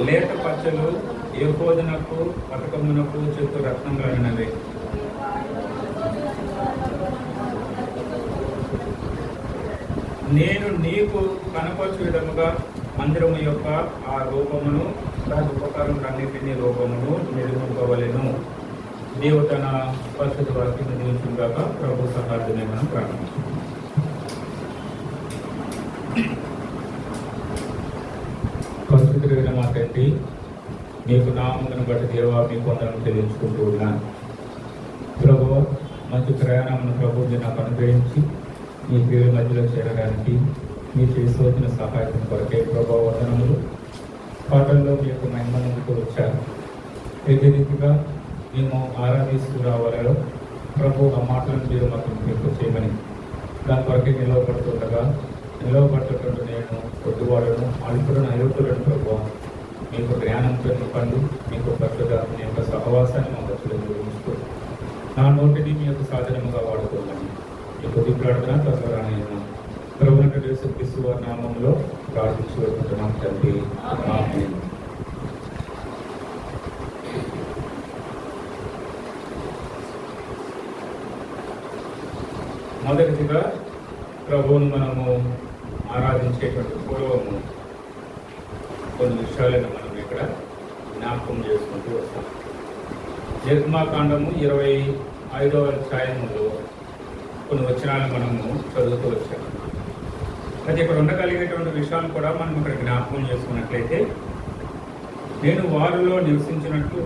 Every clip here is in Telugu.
లేత పచ్చలు ఏఫోదునకు పతకమునకు చెట్టు రత్నములైనవి. నేను నీకు కనపరచు విధముగా మందిరము యొక్క ఆ రూపమును దాని ఉపకారములన్నిటినీ రూపమును నిర్మింపవలెను. దేవుడు తన పరిశుద్ధ వాక్యం దీవించుగాక. ప్రభు సహాయాన్ని మనం ప్రారంభించాం. పరిశుద్ధుడైన మా తండ్రి, మీకు నామమును బట్టి దేవా మీ కొందరం తెలియజుకుంటూ ఉన్నాను. ప్రభు మంచి ప్రయాణమును ప్రభుత్వం నాకు అనుగ్రహించి మీ ప్రియుల మధ్యలో చేరడానికి మీ చేసిన సహాయం కొరకే ప్రభావ వందనములు. పాటల్లో మీ యొక్క మహిమనందుకు వచ్చారు. ఇదే రీతిగా మేము ఆరాధిస్తూ రావాలలో ప్రభు ఆ మాటలను మీరు మాకు మీకు చేయమని దాని కొరకే నిలవబడుతుంటూ నేను కొద్దివాడను అల్పులను అయోగ్యులను ప్రభు మీకు జ్ఞానంతో నింపండి. మీకు పరిశుద్ధాత్మ యొక్క సహవాసాన్ని మా మధ్యలో నిర్వహిస్తూ నా నోటిని మీ యొక్క సాధనముగా వాడుకోమని ఈ కొద్ది ప్రార్థన త్వరగా నేను ప్రభువునైన యేసుక్రీస్తు వారి నామములో ప్రార్థించి వేడుకుంటున్నాం తండ్రి. ఆమేన్. మొదటిగా ప్రభువును మనము ఆరాధించేటువంటి పూర్వము కొన్ని విషయాలను మనం ఇక్కడ జ్ఞాపకం చేసుకుంటూ వస్తాం. నిర్గమాకాండము 25వ అధ్యాయములో కొన్ని వచనాలను మనము చదువుతూ వచ్చాము. అయితే ఇక్కడ ఉండగలిగేటువంటి విషయాలు కూడా మనం ఇక్కడ జ్ఞాపకం చేసుకున్నట్లయితే, నేను వారిలో నివసించినట్లు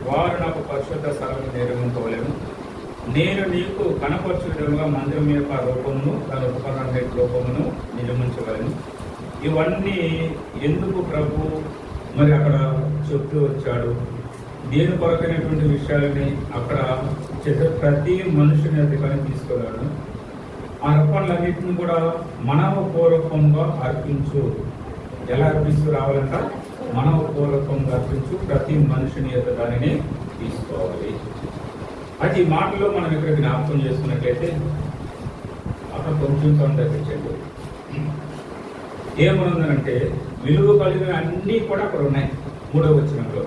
వారు నాకు పరిశుద్ధ స్థలము నిర్మింపవలేను. నేను నీకు కనపరచు విధంగా మందిరం యొక్క రూపమును దాని ఉపకరణ రూపమును నిర్మించగలను. ఇవన్నీ ఎందుకు ప్రభు మరి అక్కడ చెప్తూ వచ్చాడు? దేని కొరకైనటువంటి విషయాలని అక్కడ ప్రతి మనుషుని అధికారం తీసుకున్నాడు. ఆ అర్పణలన్నింటినీ కూడా మనవపూర్వకంగా అర్పించు. ఎలా అర్పిస్తూ రావాలంట? మనవపూర్వకంగా అర్పించు. ప్రతి మనుషుని యొక్క దానిని తీసుకోవాలి. అది ఈ మాటలో మనం ఇక్కడ జ్ఞాపకం చేసుకున్నట్లయితే అక్కడ కొంచెం తగ్గించండి. ఏమనుందంటే విలువ కలిగిన అన్నీ కూడా అక్కడ ఉన్నాయి. 3వ వచనంలో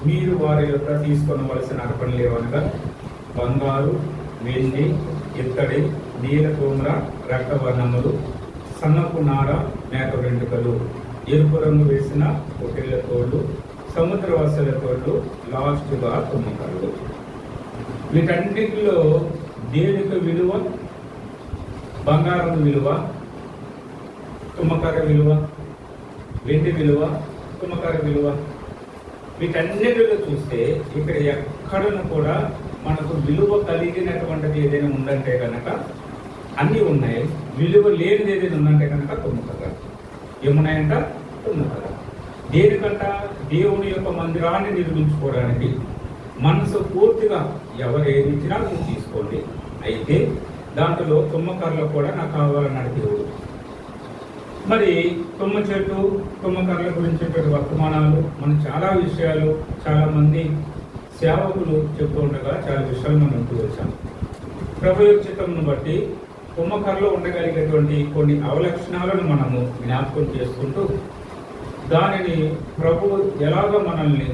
మీరు వారి యొక్క తీసుకొనవలసిన అర్పణలు ఏమనగా బంగారు, వెండి, ఇత్తడి, నీల తోమ్ర, రక్తవర్ణములు, సన్నపు నార, మేక వెంట్రుకలు, ఎరుపు రంగు వేసిన పొట్టేళ్ల తోళ్ళు, సముద్రవాసుల తోళ్ళు, లాస్ట్గా తుమ్మకర్రలు. వీటన్నిటిలో దేనికి విలువ? బంగారం విలువ, తుమ్మకర్ర విలువ, వెండి విలువ, తుమ్మకర్ర విలువ. వీటన్నిటిలో చూస్తే ఇక్కడ ఎక్కడను కూడా మనకు విలువ కలిగినటువంటిది ఏదైనా ఉందంటే కనుక అన్నీ ఉన్నాయి. విలువ లేనిది ఏదైనా ఉందంటే కనుక తుమ్మకర్ర. ఏమున్నాయంట? తుమ్మకర్ర. దేనికంట? దేవుని యొక్క మందిరాన్ని నిర్మించుకోవడానికి. మనసు పూర్తిగా ఎవరు ఏది ఇచ్చినా మీరు తీసుకోండి. అయితే దాంట్లో తుమ్మకర్రలో కూడా నాకు కావాలన్నాడు దేవుడు. మరి తుమ్మ చెట్టు, తుమ్మకర్రల గురించి వర్తమానాలు మనం చాలా విషయాలు చాలా మంది సేవకులు చెప్తూ ఉండగా చాలా విషయాలు మనం వింటూ వచ్చాం. ప్రభు యొక్క చిత్తమును బట్టి తుమ్మకర్రలో ఉండగలిగేటువంటి కొన్ని అవలక్షణాలను మనము జ్ఞాపకం చేసుకుంటూ దానిని ప్రభు ఎలాగ మనల్ని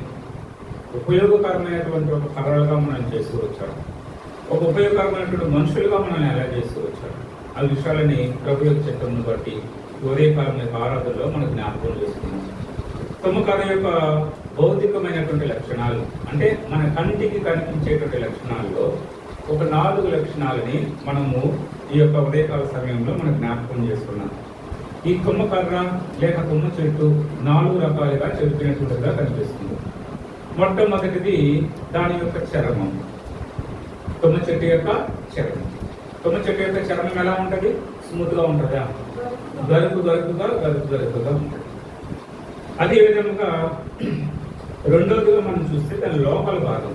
ఉపయోగకరమైనటువంటి ఒక కర్రలుగా మనం చేస్తూ వచ్చాడు, ఒక ఉపయోగకరమైనటువంటి మనుషులుగా మనల్ని ఎలా చేస్తూ వచ్చాడు. ఆ విషయాలని ప్రభు యొక్క చిత్తమును బట్టి ఉదయకాలం యొక్క ఆరాధనలో మనం జ్ఞాపకం చేసుకున్నాం. తుమ్మకర్ర యొక్క భౌతికమైనటువంటి లక్షణాలు అంటే మన కంటికి కనిపించేటువంటి లక్షణాల్లో ఒక 4 లక్షణాలని మనము ఈ యొక్క ఉదయకాల సమయంలో మనం జ్ఞాపకం చేసుకున్నాం. ఈ తుమ్మకర్ర లేక తుమ్మ చెట్టు 4 రకాలుగా చెప్పినటువంటిగా కనిపిస్తుంది. మొట్టమొదటిది దాని యొక్క చర్మం. తుమ్మ చెట్టు యొక్క చర్మం. తుమ్మ చెట్టు యొక్క చర్మం ఎలా ఉంటుంది? స్మూత్గా ఉంటుందా? గరుకుగా ఉంటుంది. అదేవిధంగా రెండోదిగా మనం చూస్తే దాని లోపల భాగం.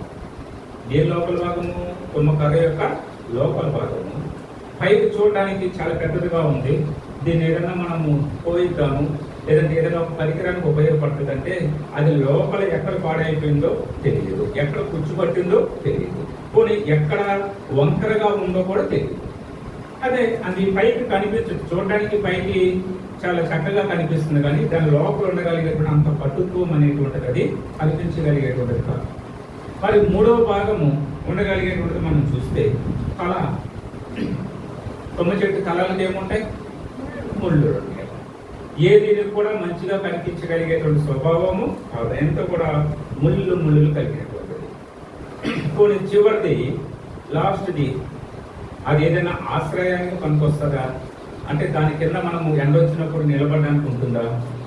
ఏ లోపల భాగము? తుమ్మకర్ర యొక్క లోపల భాగము పైకి చూడడానికి చాలా పెద్దదిగా ఉంది. దీన్ని ఏదైనా మనము పోయిద్దాము, లేదంటే ఏదైనా ఒక పరికరానికి ఉపయోగపడుతుందంటే అది లోపల ఎక్కడ పాడైపోయిందో తెలియదు, ఎక్కడ పుచ్చుపట్టిందో తెలియదు, పోనీ ఎక్కడ వంకరగా ఉందో కూడా తెలియదు. అదే అది పైకి కనిపించదు. చూడడానికి పైకి చాలా చక్కగా కనిపిస్తుంది, కానీ దాని లోపల ఉండగలిగేటువంటి అంత పటుత్వం అనేటువంటిది అది కనిపించగలిగేటువంటిది కాదు. మరి మూడవ భాగము ఉండగలిగేటువంటిది మనం చూస్తే తల. తుమ్మ చెట్టు తలలకు ఏముంటాయి? ముళ్ళు ఉంటాయి. ఏది కూడా మంచిగా కనిపించగలిగేటువంటి స్వభావము అదంతా కూడా ముళ్ళు కలిగినటువంటిది. కొన్ని చివరిది లాస్ట్ది అది ఏదైనా ఆశ్రయానికి పనికొస్తుందా అంటే దాని కింద మనము ఎండ వచ్చినప్పుడు నిలబడడానికి ఉంటుందా,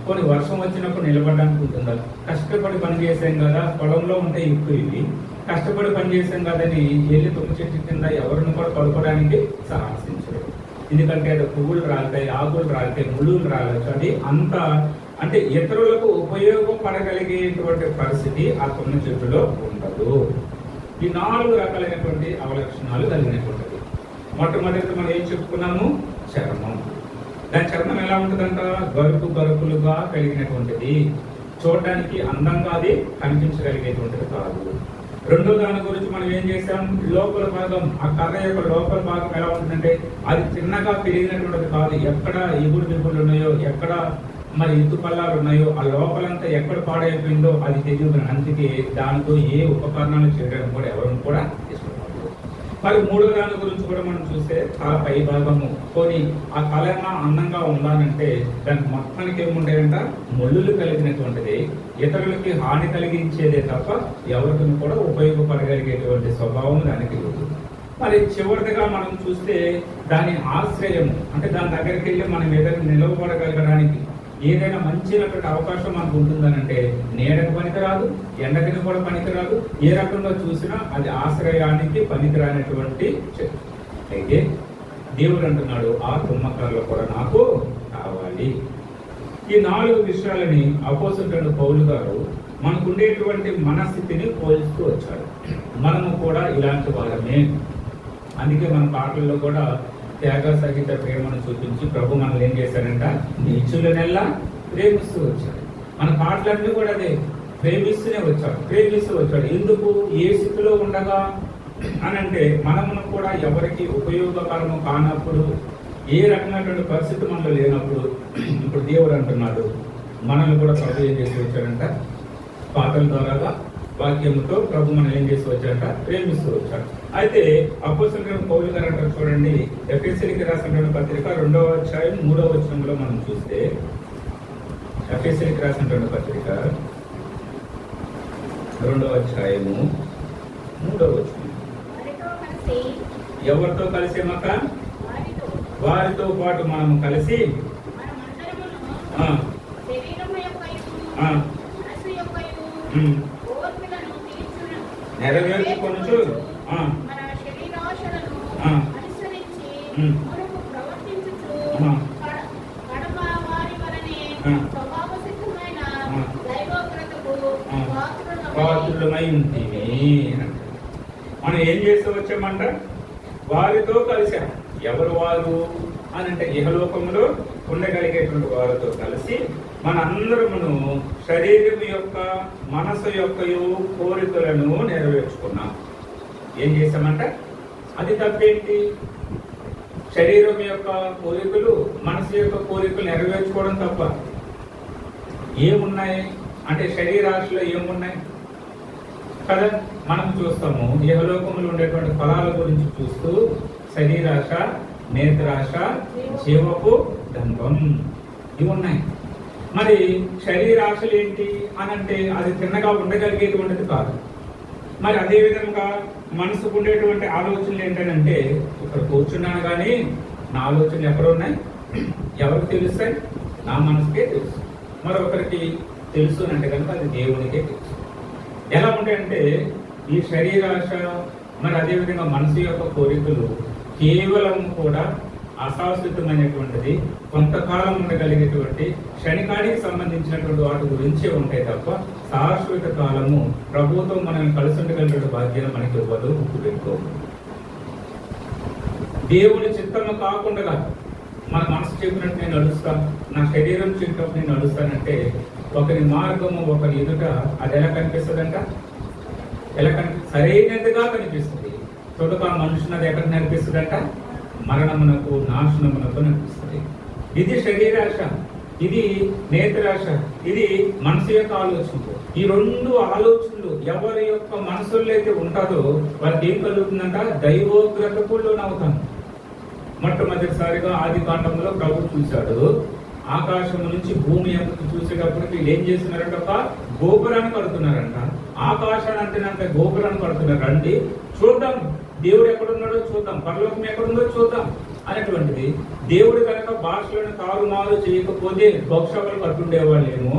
కొన్ని వర్షం వచ్చినప్పుడు నిలబడడానికి ఉంటుందా? కష్టపడి పని చేసాం కదా, పొలంలో ఉంటే ఎక్కువ ఇవి కష్టపడి పని చేసాం కదని వెళ్ళి తుమ్మ చెట్టు కింద ఎవరిని కూడా పడుకోవడానికి సాహసించరు. ఎందుకంటే అది పువ్వులు రాలుతాయి, ఆకులు రాలుతాయి, ముళ్ళులు రాలచ్చు. అది అంత అంటే ఇతరులకు ఉపయోగపడగలిగేటువంటి పరిస్థితి ఆ తుమ్మ చెట్టులో ఉండదు. ఈ 4 రకాలైనటువంటి అవలక్షణాలు కలిగినటువంటిది. మొట్టమొదటి మనం ఏం చెప్పుకున్నాము? చర్మం. దాని చర్మం ఎలా ఉంటుందంట? గరుకులుగా కలిగినటువంటిది. చూడడానికి అందంగా అది కనిపించగలిగేటువంటిది కాదు. రెండో దాని గురించి మనం ఏం చేసాం? లోపల భాగం, ఆ కర్ర యొక్క లోపల భాగం ఎలా ఉంటుందంటే అది చిన్నగా పెరిగినటువంటిది కాదు. ఎక్కడ దిగుళ్ళు ఉన్నాయో, ఎక్కడ మరి ఎత్తు పల్లాలు ఉన్నాయో, ఆ లోపలంతా ఎక్కడ పాడైపోయిందో అది తెలియదు. అందుకే దానితో ఏ ఉపకరణాలు చేయడం కూడా ఎవరిని కూడా ఇష్టపడదు. మరి మూడో దాని గురించి కూడా మనం చూస్తే తల పై భాగము కొని ఆ తల ఏమన్నా అందంగా ఉండాలంటే దానికి మొత్తానికి ఏముండేదంట? ముళ్ళు కలిగినటువంటిది. ఇతరులకి హాని కలిగించేదే తప్ప ఎవరికి కూడా ఉపయోగపడగలిగేటువంటి స్వభావం దానికి లేదు. మరి చివరిదిగా మనం చూస్తే దాని ఆశ్రయము అంటే దాని దగ్గరికి వెళ్ళి మనం ఏదైనా నిలవబడగలగడానికి ఏదైనా మంచినటువంటి అవకాశం మనకు ఉంటుందనంటే నీడకు పనికిరాదు, ఎండకి కూడా పనికిరాదు. ఏ రకంగా చూసినా అది ఆశ్రయానికి పనికిరానటువంటి చెట్టు. అయితే దేవుడు అంటున్నాడు ఆ తుమ్మకారులు కూడా నాకు కావాలి. ఈ 4 విషయాలని అపోస్తలుడైన పౌలు గారు మనకు ఉండేటువంటి మనస్థితిని పోల్చుతూ వచ్చాడు. మనము కూడా ఇలాంటి వారమే. అందుకే మన పాటల్లో కూడా త్యాగ సహిత ప్రేమను చూపించి ప్రభు మనల్ని ఏం చేశారంట? నీచులనెల్లా ప్రేమిస్తూ వచ్చాడు. మన పాటలన్నీ కూడా అదే, ప్రేమిస్తూనే వచ్చాడు. ఎందుకు? ఏ స్థితిలో ఉండగా అనంటే మనమును కూడా ఎవరికి ఉపయోగకరము కానప్పుడు, ఏ రకమైనటువంటి పరిస్థితి మనలో లేనప్పుడు ఇప్పుడు దేవుడు అంటున్నాడు మనల్ని కూడా ప్రభు ఏం చేసి వచ్చాడంట? పాటల ద్వారాగా వాక్యంతో ప్రభు మనం ఏం చేసి వచ్చాట? ప్రేమిస్తూ వచ్చాడు. అయితే అపోస్తలుడైన పౌలు గారు అంటారు చూడండి, ఎఫెసీయులకు రాసిన పత్రిక 2వ అధ్యాయం 3వ వచనంలో మనం చూస్తే, ఎఫెసీయులకు రాసిన పత్రిక 2వ అధ్యాయము 3వ వచనం. ఎవరితో కలిసి మక? వారితో పాటు మనం కలిసి నెరవేర్చుకొనుచు పాత్రులమై ఉంటుంది. మనం ఏం చేస్తూ వచ్చామంట? వారితో కలిసాం. ఎవరు వారు అని అంటే ఇహలోకంలో ఉండగలిగేటువంటి వారితో కలిసి మనందరమును శరీరం యొక్క మనసు యొక్క కోరికలను నెరవేర్చుకున్నాం. ఏం చేశామంట? అది తప్పేంటి? శరీరం యొక్క కోరికలు, మనసు యొక్క కోరికలు నెరవేర్చుకోవడం తప్ప ఏమున్నాయి అంటే శరీరాశలో ఏమున్నాయి కదా మనం చూస్తాము. ఇహలోకంలో ఉండేటువంటి ఫలాల గురించి చూస్తూ శరీరాశ, నేత్రాశ, జీవపు దంభం ఇవి ఉన్నాయి. మరి శరీరాశలు ఏంటి అని అంటే అది తిన్నగా ఉండగలిగేటువంటిది కాదు. మరి అదే విధంగా మనసుకు ఉండేటువంటి ఆలోచనలు ఏంటంటే ఇక్కడ కూర్చున్నాను కానీ నా ఆలోచనలు ఎక్కడ ఉన్నాయి? ఎవరికి తెలుస్తాయి? నా మనసుకే తెలుసు. మరొకరికి తెలుసు అంటే కనుక అది దేవునికే తెలుసు. ఎలా ఉంటాయంటే ఈ శరీరాశ మరి అదేవిధంగా మనసు యొక్క కోరికలు కేవలం కూడా అశాశ్వతమైనటువంటిది, కొంతకాలం ఉండగలిగేటువంటి క్షణికానికి సంబంధించినటువంటి వాటి గురించే ఉంటాయి తప్ప శాశ్వత కాలము ప్రభుత్వం మనల్ని కలిసి ఉండగలిగిన బాధ్యత మనకి ఇవ్వదు. గుర్తుపెట్టుకో. దేవుని చిత్తము కాకుండా మన మనసు చెప్పినట్టు నేను నడుస్తాను, నా శరీరం చెప్పినట్టు నేను నడుస్తానంటే ఒకరి మార్గము ఒకరి ఎదుట అది ఎలా కనిపిస్తుందంట? సరైనదిగా కనిపిస్తుంది. తొలుక మనుషుని అది ఎక్కడ కనిపిస్తుందంట? మరణమునకు, నాశనమునకు కనిపిస్తుంది. ఇది శరీరాశ. ఇది నేత్రాశ, ఇది మనసు యొక్క ఆలోచనలు. ఈ రెండు ఆలోచనలు ఎవరి యొక్క మనసుల్లో అయితే ఉంటుందో వాళ్ళకి ఏం కలుగుతుందంట? దైవోగ్రతకు లోనవుతాను. మొట్టమొదటిసారిగా ఆది కాండంలో ప్రభు చూశాడు. ఆకాశం నుంచి భూమి ఎందుకు చూసేటప్పుడు వీళ్ళు ఏం చేస్తున్నారంట? ఒక గోపురాన్ని కడుతున్నారంట. ఆకాశాన్ని అంటేనంత గోపురాన్ని కడుతున్నారు. రండి చూద్దాం, దేవుడు ఎక్కడున్నాడో చూద్దాం, పరలోకం ఎక్కడుందో చూద్దాం అనేటువంటిది. దేవుడు కనుక భాషలను తారుమారు చేయకపోతే గోక్షాలు కట్టుండేవాళ్ళేమో.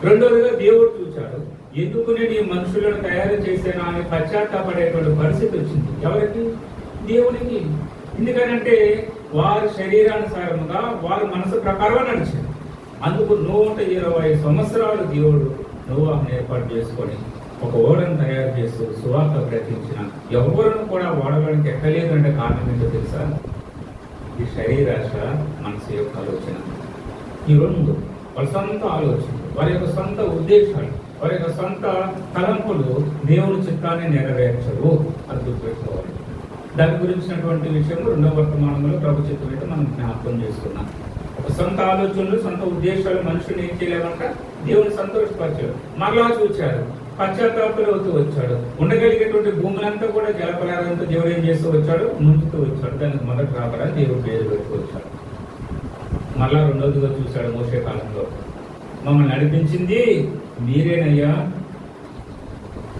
రెండోదిగా దేవుడు చూశాడు, ఎందుకు నేను ఈ మనుషులను తయారు చేసేనా అని పశ్చాత్తాపడేటువంటి పరిస్థితి వచ్చింది. ఎవరికి? దేవునికి. ఎందుకనంటే వారి శరీరానుసారముగా వారి మనసు ప్రకారం నడిచారు. అందుకు 120 సంవత్సరాలు దేవుడు నోవాహును ఏర్పాటు చేసుకొని ఒక ఓడను తయారు చేస్తూ సువార్త ప్రకటించిన ఎవరిని కూడా ఓడడానికి ఎక్కలేదంటే కారణం ఏంటో తెలుసా? ఈ శరీరాశ, మనసు యొక్క ఆలోచన. ఈ రెండు వాళ్ళ సొంత ఆలోచనలు, వారి యొక్క సొంత ఉద్దేశాలు, వారి యొక్క సొంత తలంపులు దేవుని చిత్తాన్ని నెరవేర్చరు. అది గుర్తుపెట్టుకోవాలి. దాని గురించినటువంటి విషయం 2వ వర్తమానంలో ప్రభు చిత్తం అయితే మనం జ్ఞాపకం చేసుకున్నాం. ఒక సొంత ఆలోచనలు, సొంత ఉద్దేశాలు మనుషుని ఏం చేయలేమంట? దేవుని సంతోషపరిచాడు. మరలా చూచాడు, పశ్చాత్తాపలు అవుతూ వచ్చాడు. ఉండగలిగేటువంటి భూములంతా కూడా జలపలారంతో దేవుడు ఏం చేస్తూ వచ్చాడు? ముందుతూ వచ్చాడు. దానికి మొదటి రాబడా దేవుడు పేరు పెడుతూ వచ్చాడు. మళ్ళా రెండోదిగా చూశాడు మోషే కాలంలో, మమ్మల్ని నడిపించింది మీరేనయ్యా.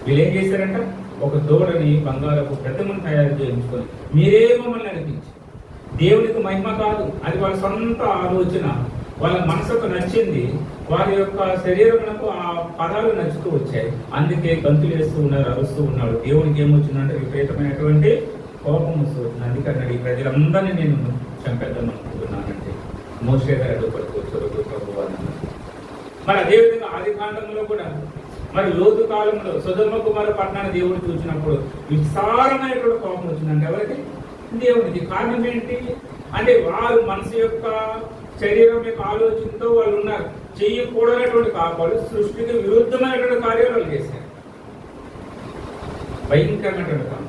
వీళ్ళు ఏం చేశారంట? ఒక దూడని బంగారపు ప్రతిమను తయారు చేయించుకొని మీరే మమ్మల్ని నడిపించి. దేవునికి మహిమ కాదు, అది వాళ్ళ సొంత ఆలోచన, వాళ్ళ మనసుకు నచ్చింది, వారి యొక్క శరీరములకు ఆ పదాలు నచ్చుతూ వచ్చాయి. అందుకే గంతులు వేస్తూ ఉన్నారు, అరుస్తూ ఉన్నాడు. దేవునికి ఏమొచ్చిందంటే విపరీతమైనటువంటి కోపం వస్తూ వచ్చింది. అందుకన్నాడు, ఈ ప్రజలందరినీ నేను చంపేద్దాం అనుకుంటున్నానంటే మోషే గారు అడ్డుపడుతూ వచ్చారు ప్రభు అని. మరి అదేవిధంగా ఆది కాండంలో కూడా మరి లోతు కాలంలో సొదొమ కుమార పట్టణాన్ని దేవుడు చూసినప్పుడు విస్తారమైనటువంటి కోపం వచ్చిందంటే ఎవరికి? దేవునికి. కారణం ఏంటి అంటే వారు మనసు యొక్క శరీరం యొక్క ఆలోచనతో వాళ్ళు ఉన్నారు. చేయకూడనటువంటి పాపాలు, సృష్టికి విరుద్ధమైనటువంటి కార్యాలు వాళ్ళు చేశారు. భయంకరమైనటువంటి పాపం.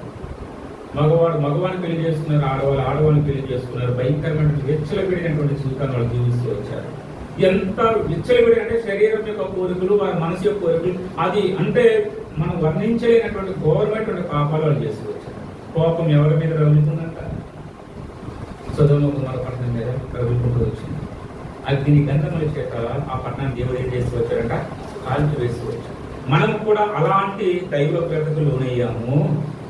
మగవాడిని పెళ్లి చేసుకున్నారు, ఆడవాళ్ళని పెళ్లి చేసుకున్నారు. భయంకరమైన విచ్చలవిడినటువంటి జీవితాన్ని వాళ్ళు జీవిస్తూ వచ్చారు. ఎంత విచ్చలవిడి అంటే శరీరం యొక్క కోరికలు, వారి మనసు యొక్క కోరికలు, అది అంటే మనం వర్ణించలేనటువంటి ఘోరమైనటువంటి పాపాలు వాళ్ళు చేస్తూ వచ్చారు. కోపం ఎవరి మీద రగులుతుందంట? సొదొమ కుమార పట్టణం మీద రగులుకుంటూ వచ్చింది. అగ్ని గంధముల చేత ఆ పట్టణాన్ని దేవుడు ఏం చేస్తూ వచ్చారంట? కాల్చి వేస్తూ వచ్చారు. మనం కూడా అలాంటి దైవ ప్రకటకు లోనయ్యాము.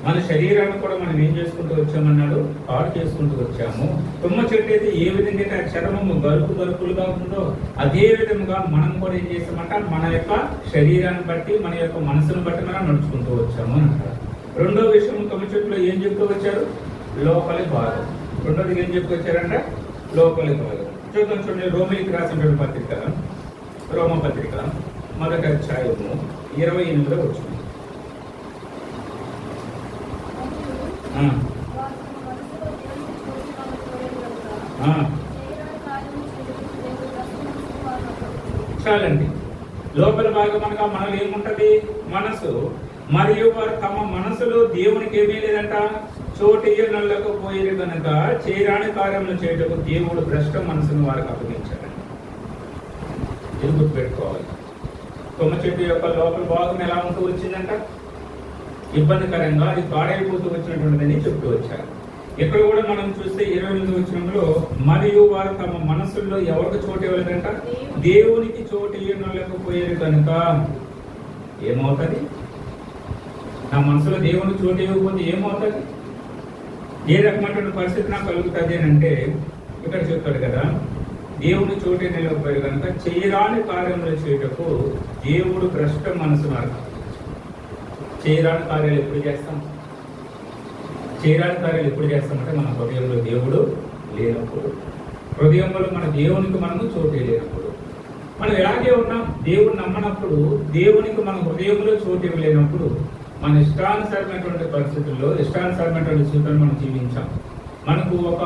మన శరీరాన్ని కూడా మనం ఏం చేసుకుంటూ వచ్చామన్నాడు? పాడు చేసుకుంటూ వచ్చాము. తుమ్మ చెట్టు అయితే ఏ విధంగా అయితే ఆ చర్మము గరుకులుగా ఉందో అదే విధంగా మనం కూడా ఏం చేస్తామంట? మన యొక్క శరీరాన్ని బట్టి, మన యొక్క మనసును బట్టి మనం నడుచుకుంటూ వచ్చాము అని అంటారు. రెండో విషయం, తుమ్మ చెట్టులో ఏం చెప్తూ వచ్చారు? లోపలి భాగం. రెండోది ఏం చెప్తూ వచ్చారంట? లోపలి భాగం. చూడండి, రోమిలికి రాసినటువంటి పత్రిక, రోమ పత్రిక 1వ అధ్యాయము 28వ వచనం. చాలండి. లోపల భాగం అనగా మనలో ఏముంటది? మనసు. మరియు వారు తమ మనసులో దేవునికి ఏమీ లేదంట? చోటు నల్లకు పోయేది కనుక చేయరాని కార్యములు చేయటకు దేవుడు భ్రష్ట మనసును వారికి అప్పగించాడండి. ఇది గుర్తుపెట్టుకోవాలి. తుమ్మ చెట్టు యొక్క లోపల భాగం ఎలా ఉంటూ వచ్చిందంట? ఇబ్బందికరంగా, అది పాడైపోతూ వచ్చినటువంటిదని చెప్తూ వచ్చారు. ఇక్కడ కూడా మనం చూస్తే 28వ వచనంలో, మరియు వారు తమ మనసుల్లో ఎవరికి చోటు ఇవ్వలేదంట? దేవునికి చోటు ఇవ్వలేకపోయేది కనుక ఏమవుతుంది? నా మనసులో దేవునికి చోటు ఇవ్వకపోతే ఏమవుతుంది? ఏ రకమైనటువంటి పరిస్థితి నాకు కలుగుతుంది అని అంటే ఇక్కడ చెప్తాడు కదా, దేవుని చోటు నిలవకపోయి కనుక చేయరాని కార్యములు చేయటకు దేవుడు భ్రష్ట మనసును చేయరాని కార్యాలు ఎప్పుడు చేస్తాం? చేయరాని కార్యాలు ఎప్పుడు చేస్తామంటే మన హృదయంలో దేవుడు లేనప్పుడు, హృదయంలో మన దేవునికి మనము చోటు లేనప్పుడు. మనం ఎలాగే ఉన్నాం? దేవుడు నమ్మనప్పుడు, దేవునికి మన హృదయంలో చోటు ఇవ్వలేనప్పుడు, మన ఇష్టానుసరమైనటువంటి పరిస్థితుల్లో ఇష్టానుసరమైనటువంటి జీవితాన్ని మనం జీవించాం. మనకు ఒక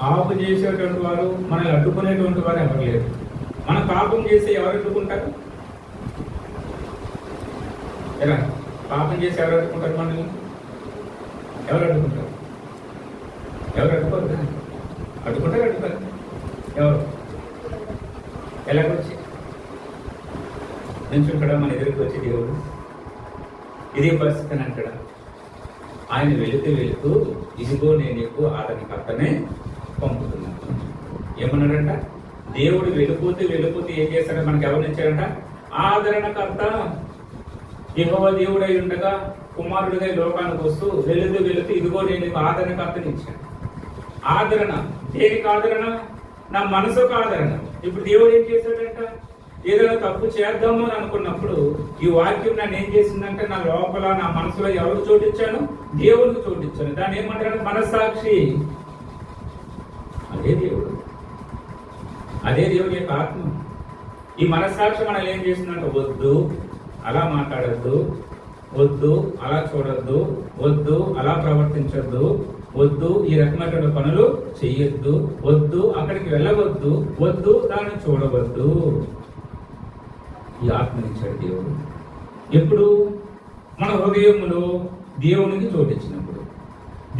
ఆపు చేసేటువంటి వారు, మనల్ని అడ్డుకునేటువంటి వారు ఎవరు లేరు. మన పాపం చేసి ఎవరు అడ్డుకుంటారు? ఎలా పాపం చేసి ఎవరు అడ్డుకుంటారు? మనల్ని ఎవరు అడ్డుకుంటారు? ఎవరు అడ్డుకోరు? అడ్డుకుంటారు ఎవరు? ఎలాగొచ్చి నించుంటాడా మన ఎదురుకి వచ్చి దేవుడు? ఇదే పరిస్థితి అని అంటాడా? ఆయన వెళుతూ ఇదిగో నేను నీకు ఆదరణకర్తనే పంపుతున్నాను ఏమన్నాడంట? దేవుడు వెళ్ళిపోతే ఏం చేస్తాడో మనకి ఎవరు ఇచ్చాడంట? ఆదరణకర్త. యెహోవా దేవుడై ఉండగా కుమారుడిగా లోకానికి వస్తూ వెళుతూ ఇదిగో నేను నీకు ఆదరణకర్తని ఇచ్చాను. ఆదరణ దేనికి ఆదరణ? నా మనసుకు ఆదరణ. ఇప్పుడు దేవుడు ఏం చేశాడంట? ఏదైనా తప్పు చేద్దాము అని అనుకున్నప్పుడు ఈ వాక్యం నన్ను ఏం చేసిందంటే నా లోపల నా మనసులో ఎవరికి చోటిచ్చాను? దేవుడికి చోటిచ్చాను. దాన్ని ఏమంటారు? మనస్సాక్షి. అదే దేవుడు, అదే దేవుడి యొక్క ఆత్మ. ఈ మనస్సాక్షి మనల్ని ఏం చేసిందంటే వద్దు అలా మాట్లాడద్దు, వద్దు అలా చూడొద్దు, వద్దు అలా ప్రవర్తించొద్దు, వద్దు ఈ రకమైనటువంటి పనులు చెయ్యొద్దు, వద్దు అక్కడికి వెళ్ళవద్దు, వద్దు దాన్ని చూడవద్దు. ఈ ఆత్మనిచ్చాడు దేవుడు. ఎప్పుడు? మన హృదయంలో దేవునికి చోటిచ్చినప్పుడు.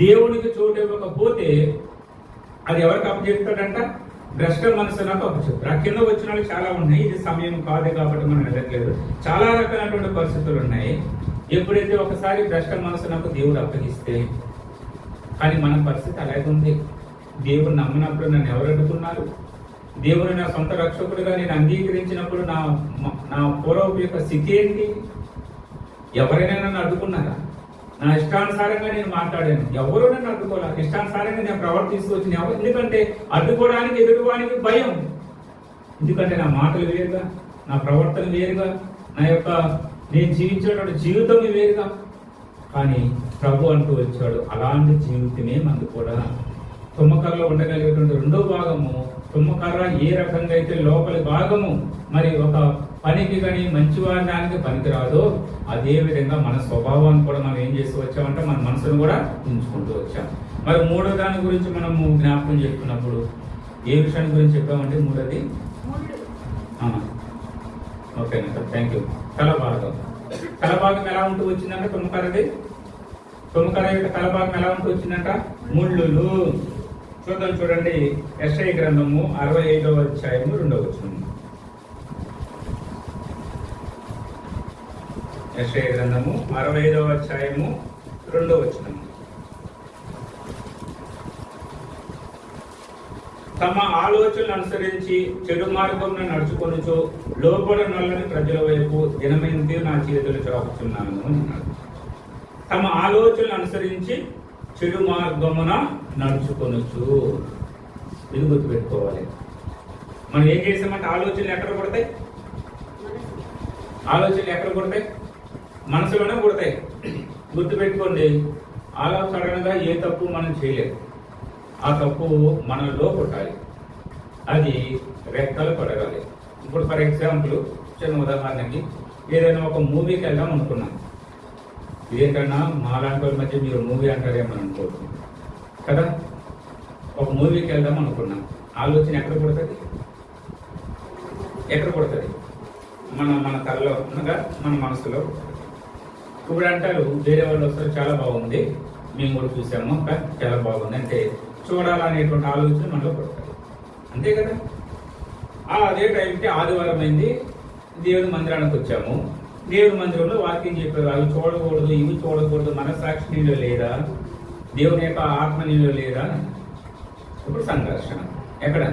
దేవునికి చోటు ఇవ్వకపోతే అది ఎవరికి అప్పచెప్తాడంట? భ్రష్ట మనసు నాకు అప్పచెప్తాడు. ఆ కింద వచ్చిన వాళ్ళు చాలా ఉన్నాయి. ఇది సమయం కాదు కాబట్టి మనం వెళ్ళట్లేదు. చాలా రకాలైనటువంటి పరిస్థితులు ఉన్నాయి. ఎప్పుడైతే ఒకసారి భ్రష్ట మనసు నాకు దేవుడు అప్పగిస్తే, కానీ మన పరిస్థితి అలాగే ఉంది. దేవుడు నమ్మినప్పుడు నన్ను ఎవరు అడ్డుకున్నారు? దేవుడు నా సొంత రక్షకుడిగా నేను అంగీకరించినప్పుడు నా పూర్వపు యొక్క స్థితి ఏంటి? ఎవరైనా నన్ను అడ్డుకున్నారా? నా ఇష్టానుసారంగా నేను మాట్లాడాను, ఎవరు నన్ను అడ్డుకోవాలి. ఇష్టానుసారంగా నేను ప్రవర్తిస్తూ వచ్చిన ఎవరు? ఎందుకంటే అడ్డుకోవడానికి ఎదుటివానికి భయం. ఎందుకంటే నా మాటలు వేరుగా, నా ప్రవర్తన వేరుగా, నా యొక్క నేను జీవించేటువంటి జీవితం వేరుగా. కానీ ప్రభు అంటూ వచ్చాడు, అలాంటి జీవితమే మనకు కూడా. తుమ్మకర్రలో ఉండగలిగేటువంటి రెండో భాగము, తుమ్మకర్ర ఏ రకంగా అయితే లోపలి భాగము మరి ఒక పనికి కానీ మంచివారికి పనికిరాదో, అదే విధంగా మన స్వభావాన్ని కూడా మనం ఏం చేస్తూ వచ్చామంటే మన మనసును కూడా ఉంచుకుంటూ వచ్చాం. మరి మూడో దాని గురించి మనము జ్ఞాపకం చెప్పుకున్నప్పుడు ఏ విషయాన్ని గురించి చెప్పామంటే మూడోది ఓకేనా, థ్యాంక్ యూ. తలభాగం ఎలా ఉంటూ వచ్చిందంటే తుమ్మకర్రది, తుమ్మకర్ర యొక్క తలభాగం ఎలా ఉంటూ వచ్చిందంట? ముళ్ళులు. చూద్దాం, చూడండి. యెషయా గ్రంథము 65వ అధ్యాయము 2వ వచనం. యెషయా గ్రంథము 65వ అధ్యాయము 2వ వచనం. తమ ఆలోచనలు అనుసరించి చెడు మార్గంలో నడుచుకొనుచు లోపల నల్లని ప్రజల వైపు దినమైంది నా చేతులు చాపుచున్నాను అన్నాడు. తమ ఆలోచనలు అనుసరించి చెడు మార్గమున నడుచుకొనొచ్చు. ఇది గుర్తుపెట్టుకోవాలి. మనం ఏం చేసామంటే ఆలోచనలు ఎక్కడ పుడతాయి? ఆలోచనలు ఎక్కడ పుడతాయి? మనసులోనే పుడతాయి. గుర్తుపెట్టుకోండి. అలా సడన్ గా ఏ తప్పు మనం చేయలేదు. ఆ తప్పు మనలో పుట్టాలి, అది రెక్కలు పడగాలి. ఇప్పుడు ఫర్ ఎగ్జాంపుల్ చిన్న ఉదాహరణకి ఏదైనా ఒక మూవీకి వెళ్దాం అనుకున్నాం. ఇదేంటన్నా మాలాంటి వాళ్ళ మధ్య మీరు మూవీ అంటారేమని అనుకోవచ్చు కదా. ఒక మూవీకి వెళ్దాం అనుకున్నాం. ఆలోచన ఎక్కడ పుడుతుంది? ఎక్కడ పుడుతుంది? మన తలలో అనగా మన మనసులో. ఇప్పుడు అంటారు వేరే వాళ్ళు వస్తారు, చాలా బాగుంది, మేము కూడా చూసాము, చాలా బాగుంది అంటే చూడాలనేటువంటి ఆలోచన మనలో పుడుతుంది, అంతే కదా. అదే టైంకి ఆదివారం అయింది, దేవుని మందిరానికి వచ్చాము. దేవుని మందిరంలో వాక్యం చెప్పారు, అవి చూడకూడదు, ఇవి చూడకూడదు, మనస్సాక్షి నీలో లేదా, దేవుని యొక్క ఆత్మ నీలో లేదా. ఇప్పుడు సంఘర్షణ ఎక్కడ?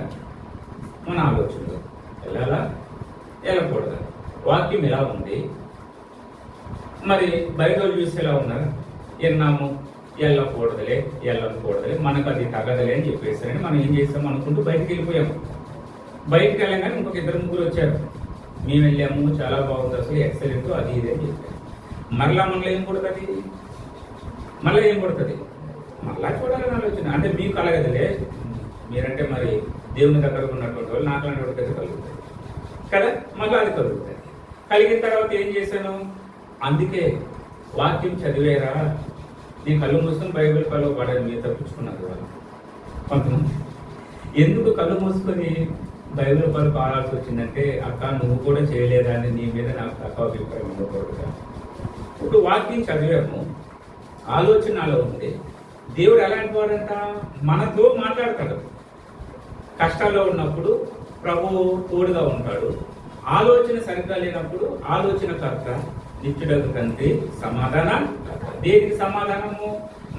మన ఆలోచనలు. వెళ్ళాలా వెళ్ళకూడదు? వాక్యం ఎలా ఉంది, మరి బయట చూసి ఎలా ఉన్నారు? విన్నాము, వెళ్ళకూడదులే మనకు అది తగదలే అని చెప్పేసారని మనం ఏం చేస్తాం అనుకుంటూ బయటకు వెళ్ళిపోయాము. బయటకు వెళ్ళగానే ఇంకొక 2-3 వచ్చారు, మేము వెళ్ళాము, చాలా బాగుంది, అసలు ఎక్సలెంట్, అది ఇది అని చెప్పారు. మరలా మనలో ఏం పుడుతుంది? మళ్ళా చూడాలని ఆలోచన. అంటే మీకు కలగదులే, మీరంటే మరి దేవుని దగ్గర ఉన్నటువంటి వాళ్ళు, నాకు అలాంటి దగ్గర కలుగుతాయి కదా. మళ్ళీ అది కలుగుతుంది. కలిగిన తర్వాత ఏం చేశాను? అందుకే వాక్యం చదివేరా, నేను కళ్ళు మూసుకొని బైబిల్ కళ్ళు పడాలి, మీరు తప్పించుకున్నారు వాళ్ళు కొంతమంది. ఎందుకు కళ్ళు మూసుకొని బైబిల్ పలు పాడాల్సి వచ్చిందంటే, అక్క నువ్వు కూడా చేయలేదా అని నీ మీద నాకు తక్కువ అభిప్రాయం ఉండకూడదు. ఇప్పుడు వాక్యం చదివాము, ఆలోచన అలా ఉంది. దేవుడు ఎలాంటి వాడంట? మనతో మాట్లాడతాడు. కష్టాల్లో ఉన్నప్పుడు, ప్రభువు తోడుగా ఉంటాడు. ఆలోచన సరిగ్గా లేనప్పుడు ఆలోచనకర్త నిత్యుడకు తండ్రి సమాధానం. దేనికి సమాధానము?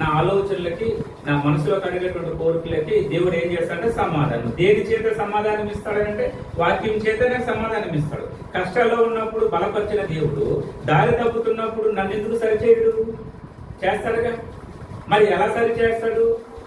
నా ఆలోచనలకి, నా మనసులో కలిగేటువంటి కోరికలకి దేవుడు ఏం చేస్తాడంటే సమాధానం. దేని చేత సమాధానం ఇస్తాడంటే వాక్యం చేతనే సమాధానం ఇస్తాడు. కష్టాల్లో ఉన్నప్పుడు బలపరిచిన దేవుడు దారి తప్పుతున్నప్పుడు నన్ను ఎందుకు సరిచేయడు? చేస్తాడుగా. మరి ఎలా సరి చేస్తాడు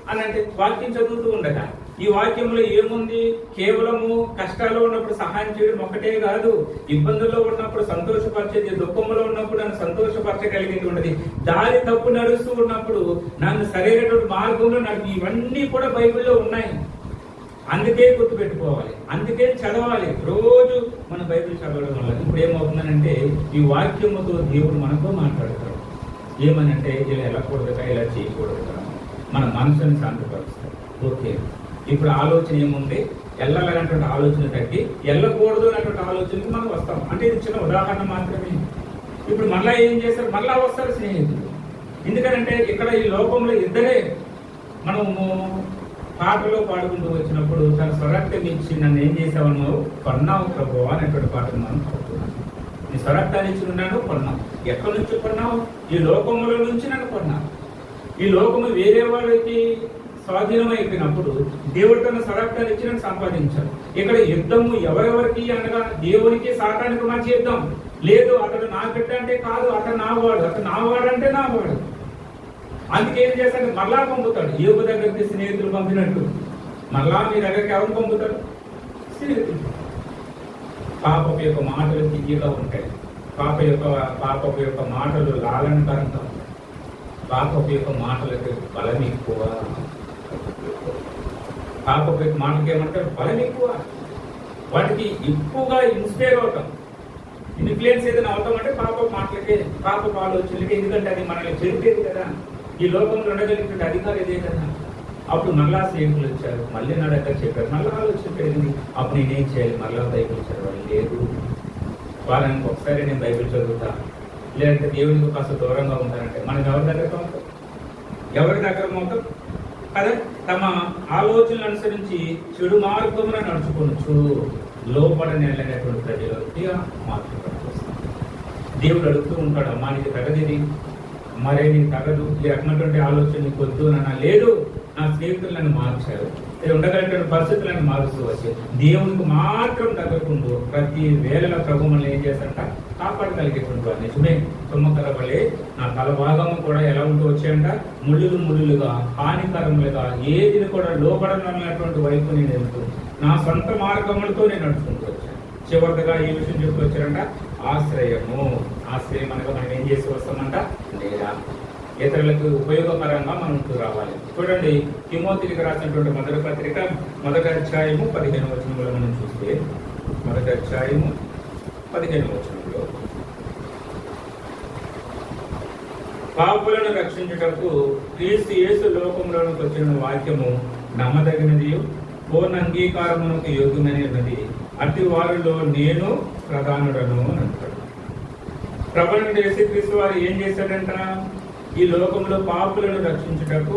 అని అంటే వాక్యం చదువుతూ ఉండగా, ఈ వాక్యంలో ఏముంది? కేవలము కష్టాల్లో ఉన్నప్పుడు సహాయం చేయడం ఒకటే కాదు, ఇబ్బందుల్లో ఉన్నప్పుడు సంతోషపరిచేది, దుఃఖంలో ఉన్నప్పుడు నన్ను సంతోషపరచగలిగేటువంటిది, దారి తప్పు నడుస్తూ ఉన్నప్పుడు నన్ను సరైనటువంటి మార్గంలో నడిపి, ఇవన్నీ కూడా బైబిల్లో ఉన్నాయి. అందుకే గుర్తుపెట్టుకోవాలి, అందుకే చదవాలి. రోజు మన బైబిల్ చదవడం వల్ల ఇప్పుడు ఏమవుతుందనంటే ఈ వాక్యముతో దేవుడు మనతో మాట్లాడతాడు. ఏమనంటే ఇలా వెళ్ళకూడదుగా, ఇలా చేయకూడదుగా, మన మనసుని శాంతపరుస్తాడు. ఓకే, ఇప్పుడు ఆలోచన ఏముంది? వెళ్ళాలనేటువంటి ఆలోచన తగ్గి వెళ్ళకూడదు అనేటువంటి ఆలోచనకి మనం వస్తాం. అంటే ఇది చిన్న ఉదాహరణ మాత్రమే. ఇప్పుడు మళ్ళా ఏం చేస్తారు? మళ్ళా వస్తారు స్నేహితులు. ఎందుకంటే ఇక్కడ ఈ లోకంలో ఇద్దరే. మనము పాటలో పాడుకుంటూ వచ్చినప్పుడు తన స్వరక్తం ఇచ్చి నన్ను ఏం చేసావు? కొన్నావు ప్రభు అనేటువంటి పాటను మనం పాడుతున్నాం. నీ స్వరక్తాన్ని ఇచ్చి ఉన్నాను, కొన్నావు. ఎక్కడి నుంచి కొన్నావు? ఈ లోకముల నుంచి నన్ను కొన్నావు. ఈ లోకము వేరే వాళ్ళకి స్వాధీనమైపోయినప్పుడు దేవుడు తన స్వరక్తాన్ని ఇచ్చి నన్ను సంపాదించాడు. ఇక్కడ యుద్ధము ఎవరెవరికి అనగా దేవునికి సాతానికి మధ్య యుద్ధం లేదు. అతడు నా బిడ్డ అంటే కాదు, అతను నావాడు, అతను నావాడు అంటే నావాడు. అందుకేం చేస్తాడు? మళ్ళా పంపుతాడు. యోగు దగ్గరికి స్నేహితులు పంపినట్టు మళ్ళా మీ దగ్గరికి ఎవరు పంపుతాడు? స్నేహితులు. పాపపు యొక్క మాటలు తియ్యగా ఉంటాయి. పాపపు యొక్క మాటలు లాలనకరంగా, పాపపు యొక్క మాటలకు బలం ఎక్కువ. పాపపు యొక్క మాటకి ఏమంటారు? బలం ఎక్కువ. వాటికి ఎక్కువగా ఇన్స్పైర్ అవుతాం, ఇన్ఫ్లుయెన్స్ ఏదైనా అవుతాం అంటే పాపపు మాటలకే, పాపపు ఆలోచనలకే. ఎందుకంటే అది మనల్ని చెరిపేది కదా. ఈ లోకంలో ఉండగలిగినటువంటి అధికారం ఇదే కదా. అప్పుడు మళ్ళా స్నేహితులు వచ్చారు, మళ్ళీ నా దగ్గర చెప్పారు, మళ్ళీ ఆలోచన పెరిగింది. అప్పుడు నేనేం చేయాలి? మళ్ళా బైబిల్ చదవాలి. లేదు, వారానికి ఒకసారి నేను బైబిల్ చదువుతా, లేదంటే దేవునికి కాస్త దూరంగా ఉంటానంటే మనం ఎవరి దగ్గర ఉంటాం? ఎవరి దగ్గర ఉంటాం కదా. తమ ఆలోచనలు అనుసరించి చెడు మార్గమున నడుచుకోవచ్చు, లోపడని వెళ్ళినటువంటి ప్రజలకి మార్పు వస్తాం. దేవుడు అడుగుతూ ఉంటాడు, అమ్మా నీకు తగదిది, మరే నీకు తగదు, ఈ రకమైనటువంటి ఆలోచన నీకు వద్దు అన్నా. లేదు, నా స్నేహితులు నన్ను మార్చారు, ఉండగలిగిన పరిస్థితులను మారుస్తూ వచ్చి దేవునికి మాత్రం దగ్గరకుంటూ ప్రతి వేళల ప్రభు మనల్ని ఏం చేస్తారంట? కాపాడగలిగేటువంటి వారు. నిజమే, తుమ్మకర వలె నా తల భాగము కూడా ఎలా ఉంటూ వచ్చాయంట? ముళ్ళులుగా, హానికరములుగా, ఏదిని కూడా లోపడనటువంటి వైపు నేను వెళ్తూ నా సొంత మార్గములతో నేను నడుచుకుంటూ వచ్చాను. చివరిగా ఈ విషయం చెప్తూ వచ్చారంట, ఆశ్రయము. ఆశ్రయం అనగా మనం ఏం చేసి వస్తామంట? లేదా ఇతరులకు ఉపయోగకరంగా మనం రావాలి. చూడండి, తిమోతికి రాసినటువంటి మొదటి పత్రిక 1వ అధ్యాయము 15వ వచనంలో మనం చూస్తే, 1వ అధ్యాయము 15వ వచనంలో పాపులను రక్షించుటకు క్రీస్తు యేసు లోకంలోనికి వచ్చిన వాక్యము నమ్మదగినది, పూర్ణ అంగీకారమునకు యోగ్యమని ఉన్నది, అట్టి వారిలో నేను ప్రధానుడను అని అంటాడు. ప్రభువైన యేసుక్రీస్తు వారు ఏం చేశాడంట? ఈ లోకంలో పాపులను రక్షించుటకు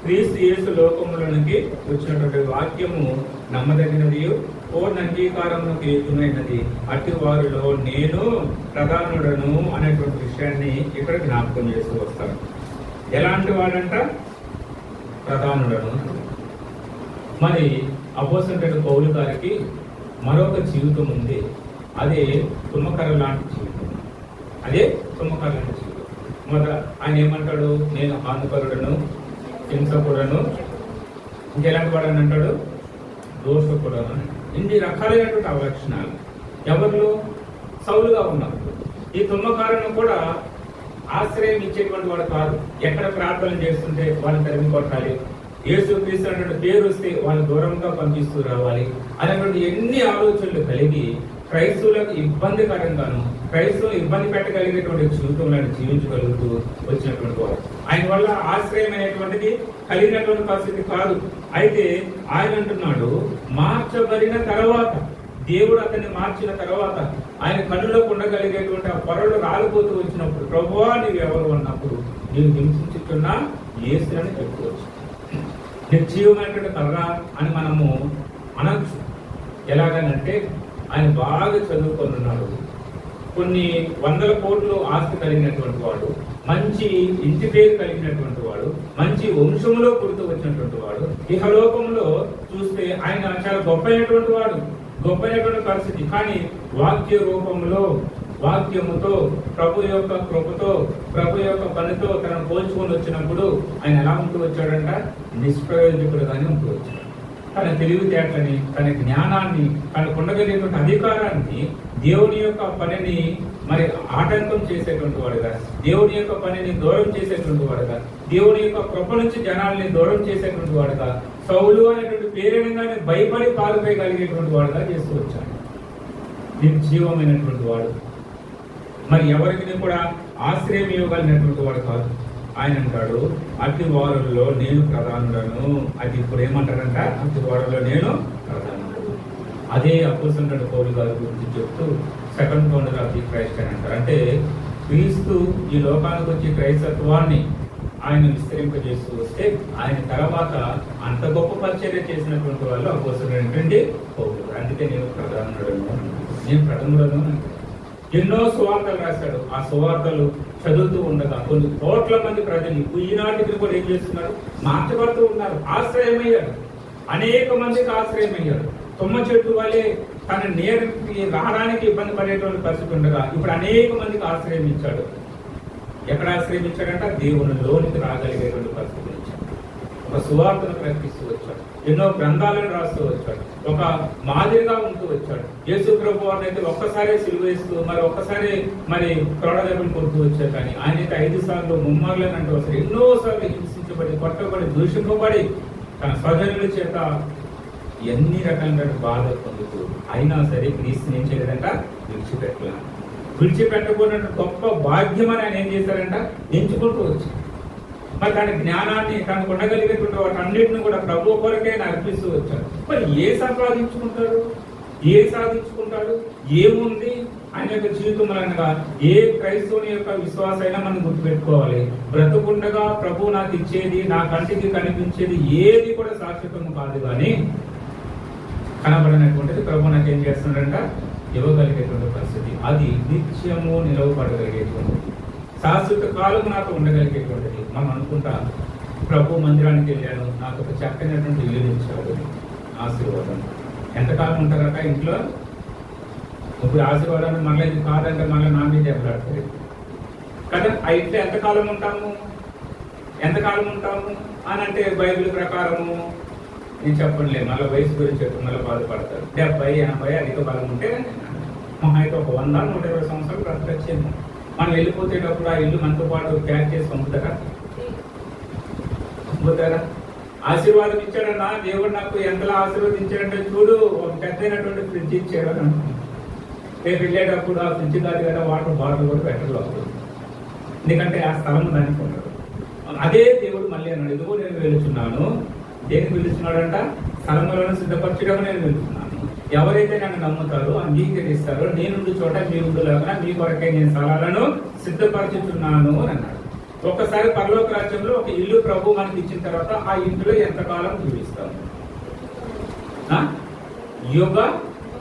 క్రీస్తు యేసు లోకములోనికి వచ్చినటువంటి వాక్యము నమ్మదగినది, పూర్ణ అంగీకారమునకు యోగ్యమైనది, అట్టి వారిలో నేను ప్రధానుడను అనేటువంటి విషయాన్ని ఇక్కడ జ్ఞాపకం చేస్తూ వస్తాను. ఎలాంటి వాడంట? ప్రధానుడను. మరి అపోస్తలుడైన పౌలు గారికి మరొక జీవితం ఉంది, అదే తుమ్మకర లాంటి జీవితం. అదే తుమ్మకర లాంటి జీవితం. ఆయన ఏమంటాడు? నేను హానికరుడను, హింసకుడను, ఇంకెలాంటి వాడని అంటాడు? దోషకుడను. ఇన్ని రకాలైనటువంటి అవలక్షణాలు ఎవరిలో? సౌలుగా ఉన్నప్పుడు. ఈ తుమ్మకారును కూడా ఆశ్రయం ఇచ్చేటువంటి వాడు కాదు. ఎక్కడ ప్రార్థన చేస్తుంటే వాళ్ళని తరిమి కొట్టాలి, యేసుక్రీస్తు అన్నటువంటి పేరు వస్తే వాళ్ళని దూరంగా పంపిస్తూ రావాలి అనేటువంటి ఎన్ని ఆలోచనలు కలిగి క్రైస్తవులకు ఇబ్బందికరంగాను, క్రైస్తవులు ఇబ్బంది పెట్టగలిగేటువంటి జీవితంలో జీవించగలుగుతూ వచ్చినటువంటి వారు. ఆయన వల్ల ఆశ్రయం అనేటువంటిది కలిగినటువంటి పరిస్థితి కాదు. అయితే ఆయన అంటున్నాడు, మార్చబడిన తర్వాత, దేవుడు అతన్ని మార్చిన తర్వాత, ఆయన కన్నులకు ఉండగలిగేటువంటి ఆ పొరలు రాలిపోతూ వచ్చినప్పుడు, ప్రభువా నీవు ఎవరు అన్నప్పుడు, నీవు హింసించుతున్నా యేసు అని చెప్పుకోవచ్చు. నిర్జీవమైనటువంటి కర్ర అని మనము అనొచ్చు. ఎలాగనంటే ఆయన బాగా చదువుకొనున్నాడు, కొన్ని 100 కోట్లు ఆస్తి కలిగినటువంటి వాడు, మంచి ఇంటి పేరు కలిగినటువంటి వాడు, మంచి వంశంలో పుడుతూ వచ్చినటువంటి వాడు, ఇహలోకంలో చూస్తే ఆయన చాలా గొప్పైనటువంటి వాడు, గొప్పైనటువంటి పరిస్థితి. కానీ వాక్య రూపంలో, వాక్యముతో, ప్రభు యొక్క కృపతో, ప్రభు యొక్క పనితో తనను పోల్చుకొని వచ్చినప్పుడు ఆయన ఎలా ఉంటూ వచ్చాడంట? నిష్ప్రయోజకుడుగానే ఉంటూ వచ్చాడు. తన తెలివితేటలని, తన జ్ఞానాన్ని, తనకు ఉండగలిగినటువంటి అధికారాన్ని దేవుని యొక్క పనిని మరి ఆటంకం చేసేటువంటి వాడుగా, దేవుని యొక్క పనిని దూరం చేసేటువంటి వాడుగా, దేవుని యొక్క కృప నుంచి జనాల్ని దూరం చేసేటువంటి వాడుగా, సౌలు అనేటువంటి పేరెనగానే భయపడి పాల్పోయగలిగేటువంటి వాడుగా చేస్తూ వచ్చాడు. నిర్జీవమైనటువంటి వాడు, మరి ఎవరికి కూడా ఆశ్రయం ఇవ్వగలిగినటువంటి వాడు కాదు. ఆయన అంటాడు, అతి వారుల్లో నేను ప్రధానులను. అది ఇప్పుడు ఏమంటారంట? అతి వారుల్లో నేను ప్రధానుడు. అదే అపోస్తలుడైన పౌలు గారి గురించి చెప్తూ second founder of the Christ అని అంటారు. అంటే క్రీస్తు ఈ లోకానికి వచ్చి క్రైస్తత్వాన్ని ఆయన విస్తరింపజేస్తూ వస్తే ఆయన తర్వాత అంత గొప్ప పరిచర్య చేసినటువంటి వాళ్ళు అపోస్తలుడైనటువంటి పౌలు. అందుకే నేను ప్రధానుడను, నేను ప్రథముడను. ఎన్నో సువార్తలు రాశాడు. ఆ సువార్తలు చదువుతూ ఉండగా కొన్ని కోట్ల మంది ప్రజలు ఈనాటికి కూడా ఏం చేస్తున్నారు? మార్చబడుతూ ఉన్నారు. ఆశ్రయమయ్యాడు, అనేక మందికి ఆశ్రయమయ్యాడు. తుమ్మ చెట్టు వల్లే తన నేరుకి రావడానికి ఇబ్బంది పడేటువంటి పరిస్థితి ఉండగా ఇప్పుడు అనేక మందికి ఆశ్రయం ఇచ్చాడు. ఎక్కడ ఆశ్రయం ఇచ్చాడంట? దేవునిలోనికి రాగలిగేటువంటి పరిస్థితి ఇచ్చాడు. ఒక సువార్తను ప్రకటిస్తూ వచ్చాడు, ఎన్నో గ్రంథాలను రాస్తూ వచ్చాడు, ఒక మాదిరిగా ఉంటూ వచ్చాడు. యేసు ప్రభు అయితే ఒక్కసారి సిలువ వేస్తూ మరి ఒక్కసారి మరి క్రౌడదెబ్బలు కొడుతూ వచ్చాడు. కానీ ఆయనైతే 5 సార్లు ముమ్మర్లేనంటూ వస్తారు. ఎన్నో సార్లు హింసించబడి, కొట్టబడి, దూషింపబడి, తన స్వజనుల చేత ఎన్ని రకాలుగా బాధలు పొందుతూ అయినా సరే క్రీస్తుని ఏం చేయలేదంట? విడిచిపెట్టలేదు. విడిచిపెట్టకూడదు గొప్ప భాగ్యం అని ఆయన ఏం చేశారంట? ఎంచుకుంటూ వచ్చాడు. మరి తన జ్ఞానాన్ని, తనకు ఉండగలిగేటువంటి వాటి అన్నింటిని కూడా ప్రభు కొరకే అర్పిస్తూ వచ్చాడు. మరి ఏ సంపాదించుకుంటాడు? ఏ సాధించుకుంటాడు? ఏముంది ఆయన యొక్క జీవితంలో అనగా? ఏ క్రైస్తవుని యొక్క విశ్వాసం అయినా మనం గుర్తుపెట్టుకోవాలి, బ్రతుకుండగా ప్రభు నాకు ఇచ్చేది, నా కంటికి కనిపించేది ఏది కూడా శాశ్వతం కాదు. కానీ కనబడినటువంటిది ప్రభు నాకు ఏం చేస్తున్నాడంట? ఇవ్వగలిగేటువంటి పరిస్థితి. అది నిత్యము నిలవబడగలిగేటువంటిది, శాశ్వత కాలం నాతో ఉండగలిగేటువంటిది. మనం అనుకుంటా, ప్రభు మందిరానికి వెళ్ళాను, నాకు ఒక చక్కనటువంటి ఇల్లు ఇచ్చాడు, ఆశీర్వాదం. ఎంతకాలం ఉంటారట ఇంట్లో? ఇప్పుడు ఆశీర్వాదాన్ని మళ్ళీ ఇది కాదంటే మళ్ళీ నా మీద ఎప్పుడాడుతుంది కదా. అయితే ఎంతకాలం ఉంటాము అని అంటే బైబిల్ ప్రకారము నేను చెప్పండి, మళ్ళీ వయసు గురించి చెప్పి మళ్ళీ బాధపడతారు. 70, 80 అధిక బలం ఉంటే మహా అయితే ఒక 100, 120 సంవత్సరాలు బ్రతకొచ్చేది. మనం వెళ్ళిపోతేటప్పుడు ఆ ఇల్లు మనతో పాటు ప్యాక్ చేసి పంపుతారా? ఆశీర్వాదం ఇచ్చాడన్నా దేవుడు, నాకు ఎంతలా ఆశీర్వదించాడంటే చూడు, ఒక పెద్దైనటువంటి ఫ్రిడ్జ్ ఇచ్చాడు అని అనుకుంటాం. రేపు వెళ్ళేటప్పుడు ఆ ఫ్రిడ్జ్ కాదు కదా, వాటర్ బాటిల్ కూడా పెట్టరు అప్పుడు, ఎందుకంటే ఆ స్థలం దానికి ఉండదు. అదే దేవుడు మళ్ళీ అన్నాడు, ఇదిగో నేను వెళుతున్నాను. దేనికి పిలుస్తున్నాడంట? స్థలములను సిద్ధపరచడం నేను వెళుతున్నాను. ఎవరైతే నన్ను నమ్ముతారో, అంగీకరిస్తారో, నేనుండు చోట మీరుండులాగా మీ కొరకే నేను స్థలాలను సిద్ధపరచుతున్నాను అని అన్నాడు. ఒక్కసారి పరలోక రాజ్యంలో ఒక ఇల్లు ప్రభు మనకి ఇచ్చిన తర్వాత ఆ ఇంట్లో ఎంతకాలం జీవిస్తాము? యుగ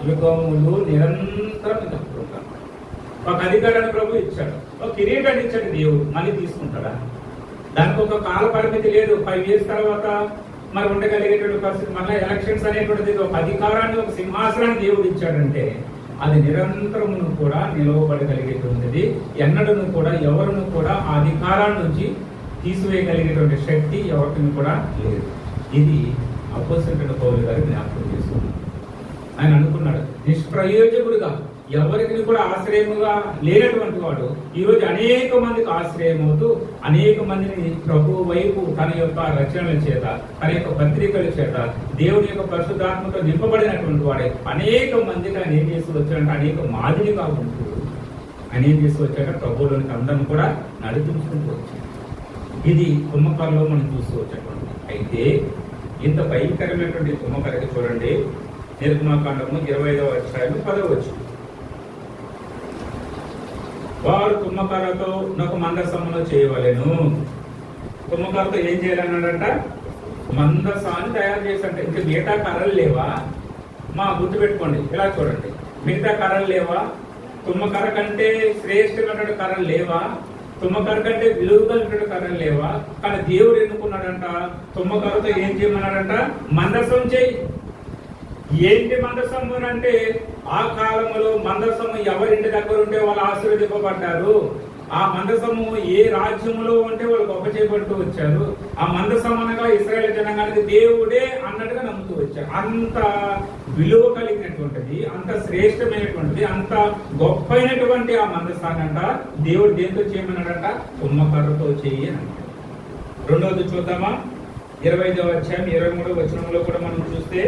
యుగములు నిరంతరం తప్పుకుంటాం. ఒక అధికారాన్ని ప్రభు ఇచ్చాడు, ఒక కిరీటాన్ని ఇచ్చాడు దేవుడు, మళ్ళీ తీసుకుంటాడా? దానికి ఒక కాల పరిమితి లేదు. 5 years తర్వాత మరి ఉండగలిగేటువంటి పరిస్థితి. మళ్ళీ ఎలక్షన్స్ అనేటువంటిది ఒక అధికారాన్ని, ఒక సింహాసనాన్ని దేవుడు ఇచ్చాడంటే అది నిరంతరమును కూడా నిలవబడగలిగేటువంటిది. ఎన్నడను కూడా ఎవరిని కూడా ఆ అధికారాన్ని నుంచి తీసివేయగలిగేటువంటి శక్తి ఎవరికి కూడా లేదు. ఇది అపోస్తలుడైన పౌలు గారు జ్ఞాపకం చేసుకున్నాడు. ఆయన అనుకున్నాడు, నిష్ప్రయోజకుడుగా ఎవరికి కూడా ఆశ్రయముగా లేనటువంటి వాడు ఈరోజు అనేక మందికి ఆశ్రయమవుతూ అనేక మందిని ప్రభు వైపు తన యొక్క రచనల చేత, తన యొక్క పత్రికల చేత, దేవుని యొక్క పరిశుద్ధాత్మతో నింపబడినటువంటి వాడే అనేక మందికి ఆయన ఏం చేస్తూ వచ్చాడంటే అనేక మాదిరిగా ఉంటూ ఆయన ఏం చేస్తూ వచ్చాక ప్రభువులోనికి అందరిని కూడా నడిపించుకుంటూ వచ్చాడు. ఇది తుమ్మకరలో మనం చూస్తూ వచ్చేటువంటి. అయితే ఇంత భయంకరమైనటువంటి తుమ్మకరకి చూడండి, నిర్గమాకాండము 25వ అధ్యాయం 10వ వచనం. వారు తుమ్మకర్రతో ఒక మందసమును చేయవలెను. తుమ్మకర్రతో ఏం చేయాలన్నాడంట? మందసాన్ని తయారు చేశాడంట. ఇంకా మిగతా కర్రలు లేవా? గుర్తుపెట్టుకోండి, ఇలా చూడండి, మిగతా కర్రలు లేవా? తుమ్మకర్ర కంటే శ్రేష్టమైన కర్రలు లేవా? తుమ్మకర్ర కంటే విలువ కలిగిన కర్రలు లేవా? కానీ దేవుడు ఎన్నుకున్నాడంట, తుమ్మకర్రతో ఏం చేయమన్నాడంట? మందసం చేయి. ఏంటి మందసం అంటే, ఆ కాలంలో మందసము ఎవరింటి దగ్గర ఉంటే వాళ్ళు ఆశీర్వదింపబడ్డారు. ఆ మందసము ఏ రాజ్యములో ఉంటే వాళ్ళు గొప్ప చేపడుతూ వచ్చారు. ఆ మందసం అనగా ఇశ్రాయేలు జనాంగానికి దేవుడే అన్నట్టుగా నమ్ముతూ వచ్చారు. అంత విలువ కలిగినటువంటిది, అంత శ్రేష్టమైనటువంటిది, అంత గొప్పైనటువంటి ఆ మందసాన్ని అంట దేవుడు దేంతో చేయమన్నాడంట? తుమ్మకర్రతో చెయ్యి అని అన్నాడు. రెండవది చూద్దామా? 25వ అధ్యాయం 23వ వచనంలో కూడా మనం చూస్తే,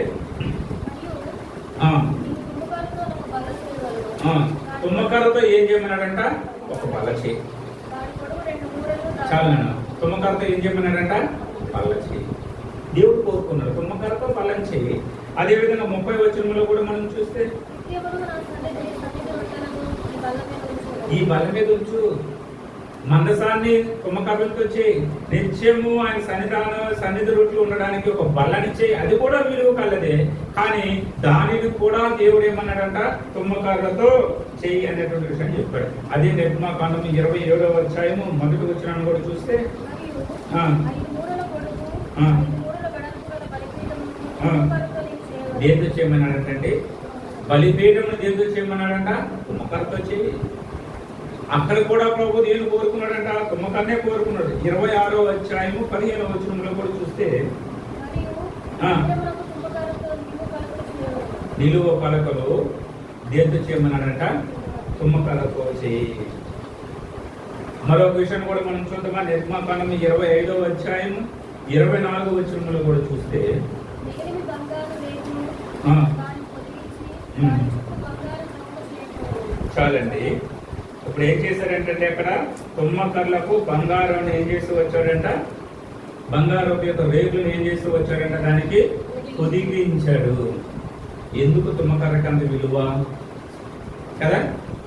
తుమ్మకర్రతో ఏం చేయమన్నాడంట? ఒక బల్ల చేయి. చాలా తుమ్మకర్రతో ఏం చేయమన్నాడంట? బల్ల చేయి. దేవుడు కోరుకున్నాడు తుమ్మకర్రతో బల్లం చేయి. అదేవిధంగా 30వ వచనంలో కూడా మనం చూస్తే, ఈ బల్ల మీద ఉంచు, మందసాన్ని తుమ్మకర్రలతో చేయి, నిత్యము ఆయన సన్నిధి రొట్లు ఉండడానికి ఒక బల్లని చేయి. అది కూడా విలువ కలదే, కానీ దానిని కూడా దేవుడు ఏమన్నాడంట? తుమ్మకర్రతో చేయి అనేటువంటి విషయం చెప్పాడు. అదే నిర్గమాకాండం 27వ అధ్యాయము 1వ వచనాన్ని కూడా చూస్తే, దేంతో చేయమన్నాడంటే, బలిపీఠం దేంతో చేయమన్నాడంట? తుమ్మకర్రతో చేయి. అక్కడ కూడా ప్రభు దేవుని కోరుకున్నాడంట, తుమ్మకన్నే కోరుకున్నాడు. 26వ అధ్యాయము 15వ వచనంలో కూడా చూస్తే, నిలువ పలకలు దేంతో చేయమన్నాడంట? తుమ్మకర్రతో చేయి. మరొక విషయం కూడా మనం చూద్దామా? నిర్గమాకాండం 25వ అధ్యాయము 24వ వచనంలో కూడా చూస్తే, చాలండి. ఇప్పుడు ఏం చేశారంటే, అక్కడ తుమ్మకర్లకు బంగారం ఏం చేస్తూ వచ్చాడంట? బంగారం యొక్క రేగులను ఏం చేస్తూ వచ్చాడంట? దానికి పొదిగించాడు. ఎందుకు తుమ్మకర్రకి అంత విలువ కదా?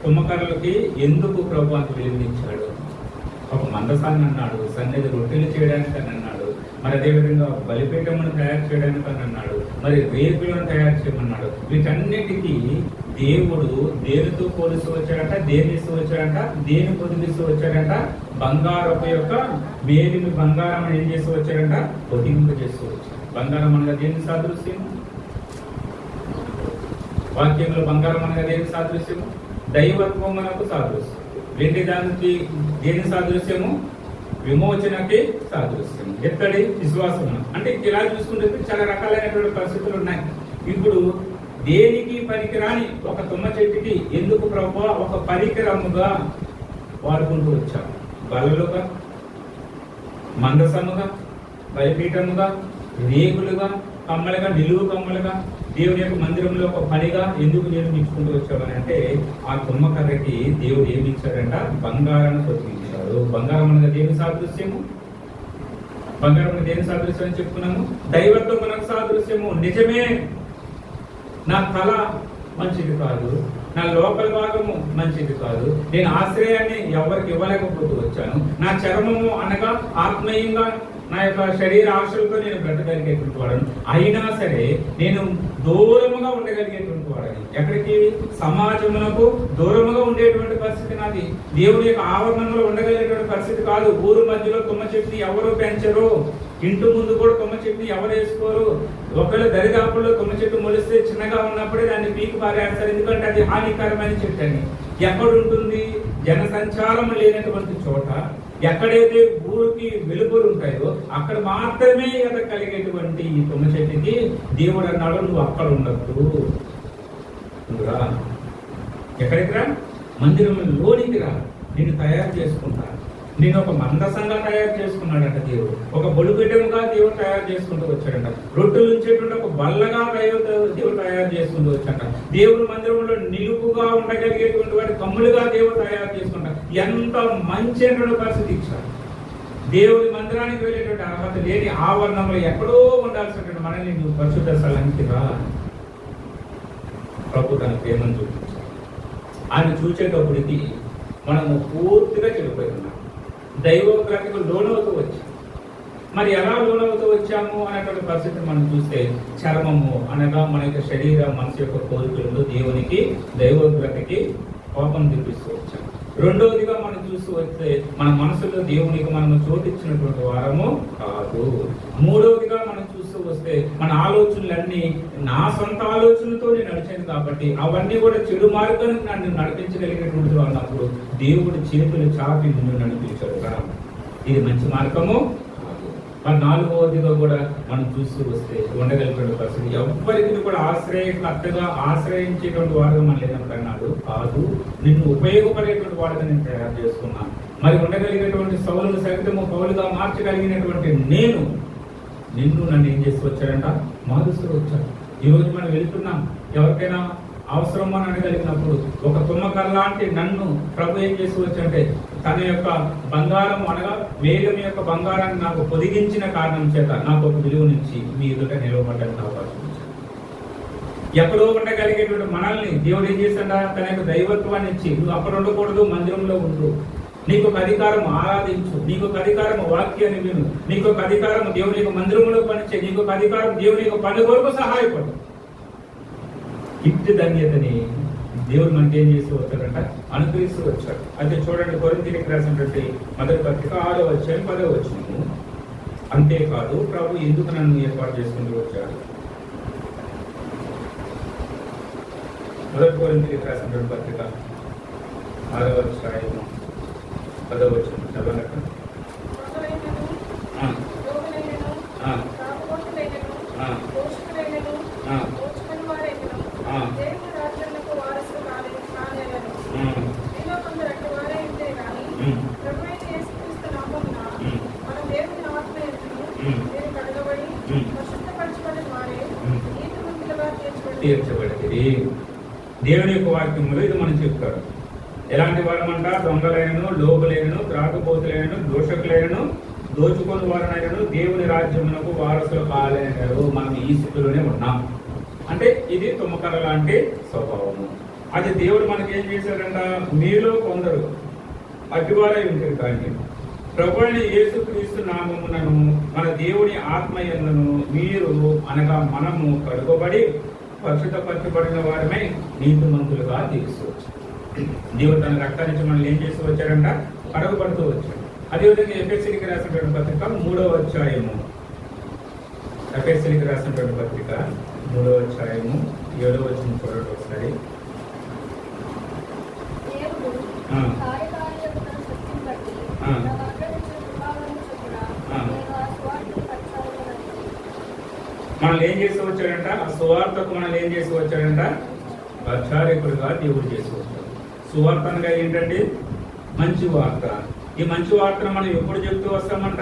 తుమ్మకర్రలకి ఎందుకు ప్రభు అంత విలువనిచ్చాడు? ఒక మందసాన్ని అన్నాడు, సన్నిధి రొట్టెలు చేయడానికి అని అన్నాడు, మరి అదేవిధంగా బలిపీఠమును తయారు చేయడానికి అని అన్నాడు, మరి రేకులను తయారు చేయమన్నాడు. వీటన్నిటికీ దేవుడు దేనితో పోలిస్తూ వచ్చాడంట? దేని ఇస్తూ వచ్చాడంట? దేని పొదిగిస్తూ వచ్చాడంట? బంగారపు యొక్క మేలిమి బంగారం ఏం చేస్తూ వచ్చాడంట? పొదిగింపు చేస్తూ వచ్చాడు. బంగారం అనగా దేని సాదృశ్యం? వాక్యంలో బంగారం అనగా దేని సాదృశ్యము? దైవత్వం మనకు సాదృశ్యం. వెండి దానికి దేని సాదృశ్యము? విమోచనకి సాదృశ్యము. ఎత్తడి విశ్వాసము. అంటే ఇలా చూసుకుంటే చాలా రకాలైనటువంటి పరిస్థితులు ఉన్నాయి. ఇప్పుడు దేనికి పనికిరాని ఒక తుమ్మ చెట్టుకి ఎందుకు ప్రభు ఒక పరికరముగా వాడుకుంటూ వచ్చాము? బలలుగా, మందసముగా, బలిపీఠముగా, రేగులుగా, కమ్మలుగా, నిలువు కమ్మలుగా, దేవుని యొక్క మందిరంలో ఒక పనిగా ఎందుకు నిర్మించుకుంటూ వచ్చామని అంటే, ఆ తుమ్మకర్రకి దేవుడు ఏమి ఇచ్చాడంట? బంగారాన్ని పొదిగించాడు. బంగారం అనగా దేని సాదృశ్యము? బంగారం దేని సాదృశ్యం అని చెప్పుకున్నాము? దైవత్వం మనకు సాదృశ్యము. నిజమే, నా తల మంచిది కాదు, నా లోపల భాగము మంచిది కాదు, నేను ఆశ్రయాన్ని ఎవరికి ఇవ్వలేకపోతూ వచ్చాను, నా చర్మము అనగా ఆత్మీయంగా నా యొక్క శరీర ఆశలతో నేను బ్రతకగలిగేటువంటి వాడను, అయినా సరే నేను దూరముగా ఉండగలిగేటువంటి వాడని. ఎక్కడికి? సమాజమునకు దూరముగా ఉండేటువంటి పరిస్థితి నాది. దేవుని యొక్క ఆవరణంలో ఉండగలిగేటువంటి పరిస్థితి కాదు. ఊరు మధ్యలో తుమ్మ చెట్టుని ఎవరు పెంచరు, ఇంటి ముందు కూడా తుమ్మ చెట్టుని ఎవరు వేసుకోరు. ఒకవేళ దరిదాపుల్లో తుమ్మ చెట్టు మొలిస్తే చిన్నగా ఉన్నప్పుడే దాన్ని పీకి పారేస్తారు, ఎందుకంటే అది హానికరమైన చెట్టు అని. ఎక్కడుంటుంది? జనసంచారం లేనటువంటి చోట, ఎక్కడైతే ఊరికి వెలుగులు ఉంటాయో అక్కడ మాత్రమే కలిగేటువంటి ఈ తుమ్మ చెట్టుకి దేవుడు అన్నాడు, నువ్వు అక్కడ ఉండద్దు, నువ్వు రా. ఎక్కడికి రా? మందిరం లోనికి రా, నిన్ను తయారు చేసుకుంటా. నేను ఒక మందసంగా తయారు చేసుకున్నాడంట దేవుడు. ఒక బొడుగుడ్డముగా దేవుడు తయారు చేసుకుంటూ వచ్చాడంట. రొట్టెలు ఉంచేటువంటి ఒక బల్లగా దేవుడు తయారు చేసుకుంటూ వచ్చాడంట. దేవుడు మందిరంలో నిలుపుగా ఉండగలిగేటువంటి వాటి కమ్ములుగా దేవుడు తయారు చేసుకుంటా. ఎంత మంచి పరిస్థితి ఇచ్చాడు. దేవుడి మందిరానికి వెళ్ళేటువంటి అర్హత లేని ఆవరణంలో ఎక్కడో ఉండాల్సినటువంటి మనల్ని నువ్వు పరిశుద్ధ స్థలానికి రా. ప్రభు తన ప్రేమను చూపించాడు. ఆయన చూసేటప్పటికి మనము పూర్తిగా చెడిపోయి ఉన్నాం. దైవోగ్రతకు లోనవుతూ వచ్చాం. మరి ఎలా లోనవుతూ వచ్చాము అనేటువంటి పరిస్థితిని మనం చూస్తే చర్మము అనగా మన యొక్క శరీర మనసు యొక్క కోరికలు దేవునికి దైవోగ్రతకి కోపం తెప్పిస్తూ వచ్చాము. రెండవదిగా మనం చూస్తూ వస్తే మన మనసులో దేవునికి మనము చోటిచ్చినటువంటి వారము కాదు. మూడవదిగా మనం చూస్తూ వస్తే మన ఆలోచనలన్నీ నా సొంత ఆలోచనలతో నేను నడిచాను కాబట్టి అవన్నీ కూడా చెడు మార్గానికి నన్ను నడిపించగలిగినటువంటి అన్నప్పుడు దేవుడి చేతులు చాపి నిన్ను నడిపించాడు కదా. ఇది మంచి మార్గము. మరి నాలుగవదిగా కూడా మనం చూస్తూ వస్తే ఉండగలిగిన పరిస్థితి ఎవ్వరికి కూడా ఆశ్రయకర్తగా ఆశ్రయించేటువంటి వాడుగా మనం లేనప్పుడు అన్నాడు కాదు, నిన్ను ఉపయోగపడేటువంటి వాడుగా నేను తయారు చేసుకున్నాను. మరి ఉండగలిగినటువంటి సౌలును సైతము పౌలుగా మార్చగలిగినటువంటి నిన్ను నన్ను ఏం చేసి వచ్చాడంట, మారుస్తూ వచ్చాడు. ఈరోజు మనం వెళ్తున్నాం, ఎవరికైనా అవసరం అని అనగలిగినప్పుడు ఒక తుమ్మకల్లాంటి నన్ను ప్రభు ఏం చేసి వచ్చంటే తన యొక్క బంగారం అనగా మేఘం యొక్క బంగారాన్ని నాకు పొదిగించిన కారణం చేత నాకు ఒక విలువనిచ్చి మీ ఎదుట నిలవబడ్డానికి అవకాశం ఇచ్చాడు. ఎక్కడో ఉండగలిగేటువంటి మనల్ని దేవుడు ఏం చేశాడా, తన యొక్క దైవత్వాన్ని ఇచ్చి నువ్వు అక్కడ ఉండకూడదు, మందిరంలో ఉండు, నీకు ఒక అధికారం ఆరాధించు, నీకు ఒక అధికారం వాక్యాన్ని విను, నీకు ఒక అధికారం దేవుని యొక్క మందిరంలో పనిచే, నీకు ఒక అధికారం దేవుని యొక్క పని కొరకు సహాయపడు. ఇట్టి ధన్యతని దేవుడు మనకి ఏం చేసి వచ్చాడంట, అనుగ్రహిస్తూ వచ్చాడు. అయితే చూడండి, కొరింథీయులకు రాసినటువంటి మొదటి పత్రిక 6వ అధ్యాయం 10వ వచనము. అంతేకాదు ప్రభు ఎందుకు నన్ను ఏర్పాటు చేసుకుంటూ వచ్చాడు. మొదటి కొరింథీయులకు రాసినటువంటి పత్రిక 6వ అధ్యాయం 10వ వచనం చదవనక. తీర్చబడి దేవుని యొక్క వాక్యములు ఇది మనం చెప్తాడు. ఎలాంటి వారమంట, దొంగలైనను, లోబులైనను, త్రాగుబోతులైనను, దోషకులైనను, దోచుకొని వారనైనను దేవుని రాజ్యమునకు వారసులు కాలేనరు. మనం ఈ స్థితిలోనే ఉన్నాం. అంటే ఇది తుమ్మకర లాంటి స్వభావము. అది దేవుడు మనకి ఏం చేశాడంట, మీలో కొందరు అతివారై ఉంటారు కానీ ప్రభువైన యేసుక్రీస్తు నామమునను మన దేవుని ఆత్మయందును మీరు అనగా మనము కడుగబడి పరిశుద్ధపరచబడిన వారమై నీతిమంతులుగా తీసుకోవచ్చు. దేవుడు తన రక్తాన్ని మనల్ని ఏం చేస్తూ వచ్చాడంట, కడగబడుతూ వచ్చాడు. అదేవిధంగా ఎఫెసీయులకు రాసినటువంటి పత్రిక 3వ అధ్యాయము, ఎఫెసీయులకు రాసినటువంటి పత్రిక 3వ అధ్యాయము 7వ వచనం చూడండి ఒకసారి. మనల్ని ఏం చేసి వచ్చాడంట, ఆ సువార్తకు మనల్ని ఏం చేసి వచ్చాడంట, పరిచారకులుగా దేవుడు చేసి వచ్చాడు. సువార్త అనగా ఏంటంటే మంచి వార్త. ఈ మంచి వార్తను మనం ఎప్పుడు చెప్తూ వస్తామంట,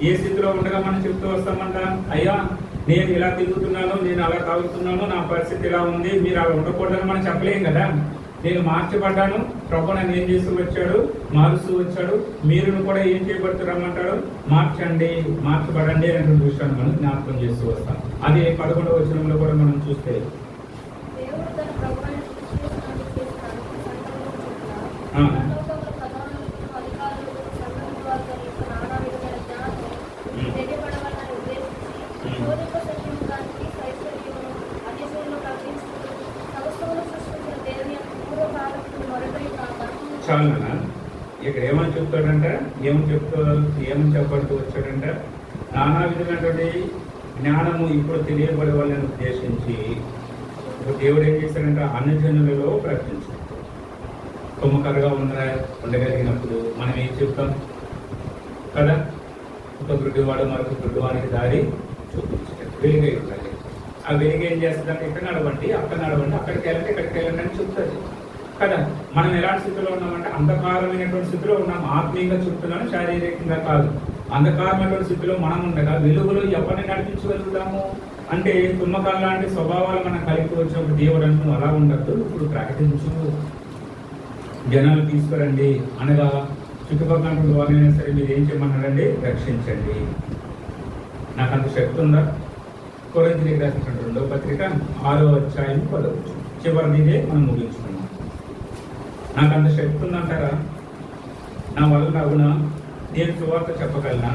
ఏ స్థితిలో ఉండగా మనం చెప్తూ వస్తామంట, అయ్యా నేను ఇలా తిరుగుతున్నాను, నేను అలా తాగుతున్నాను, నా పరిస్థితి ఇలా ఉంది, మీరు అలా ఉండకూడదని మనం చెప్పలేం కదా. నేను మార్చబడ్డాను, ప్రభు నన్ను ఏం చేస్తూ వచ్చాడు, మారుస్తూ వచ్చాడు, మీరును కూడా ఏం చేయబడుతున్నామంటాడు, మార్చబడండి అనేటువంటి విషయాన్ని మనం జ్ఞాపకం చేస్తూ వస్తాం. అది 11వ వచనంలో కూడా మనం చూస్తే చాలనా ఇక్కడ ఏమని చెప్తాడంట, ఏమని చెప్పడుతూ వచ్చాడంట, నానా విధమైనటువంటి జ్ఞానము ఇప్పుడు తెలియబడే వాళ్ళని ఉద్దేశించి దేవుడు ఏం చేశాడంట, అన్యజనులలో ప్రకటించాడు. తుమ్మకరగా ఉండగలిగినప్పుడు మనం ఏం చెప్తాం కదా, ఒక గుడ్డివాడు మరొక గుడ్డివానికి దారి చూపించాడు. వెలుగై ఉండాలి. ఆ వెలుగు ఏం చేస్తుందంటే, ఇక్కడ నడవండి, అక్కడ నడవండి, అక్కడికి వెళ్ళండి, ఇక్కడికి వెళ్ళండి అని చెప్తుంది కదా. మనం ఎలాంటి స్థితిలో ఉన్నామంటే అంధకారమైనటువంటి స్థితిలో ఉన్నాం. ఆత్మీయంగా చెప్తున్నాను, శారీరకంగా కాదు. అంధకారమైనటువంటి స్థితిలో మనం ఉండగా వెలుగులో ఎవరిని నడిపించగలుగుతాము అంటే, తుమ్మకాల లాంటి స్వభావాలు మనం కలిగి వచ్చినప్పుడు దేవుడు అంటూ అలా ఉండద్దు, ఇప్పుడు ప్రకటించు, జనాలు తీసుకురండి అనగా చుట్టుపక్కల వారైనా సరే మీరు ఏం చేయమన్నారండి, రక్షించండి. నాకు అంత శక్తి ఉందా? కొరింథీయులకు రాసినటువంటి 2వ పత్రిక 6వ అధ్యాయం 10వ వచనం చివరిదే మనం ముగించుకున్నాం. నాకు అంత శక్తి ఉందంటారా? నా వల్ల అవునా? నేను సువార్త చెప్పగలనా?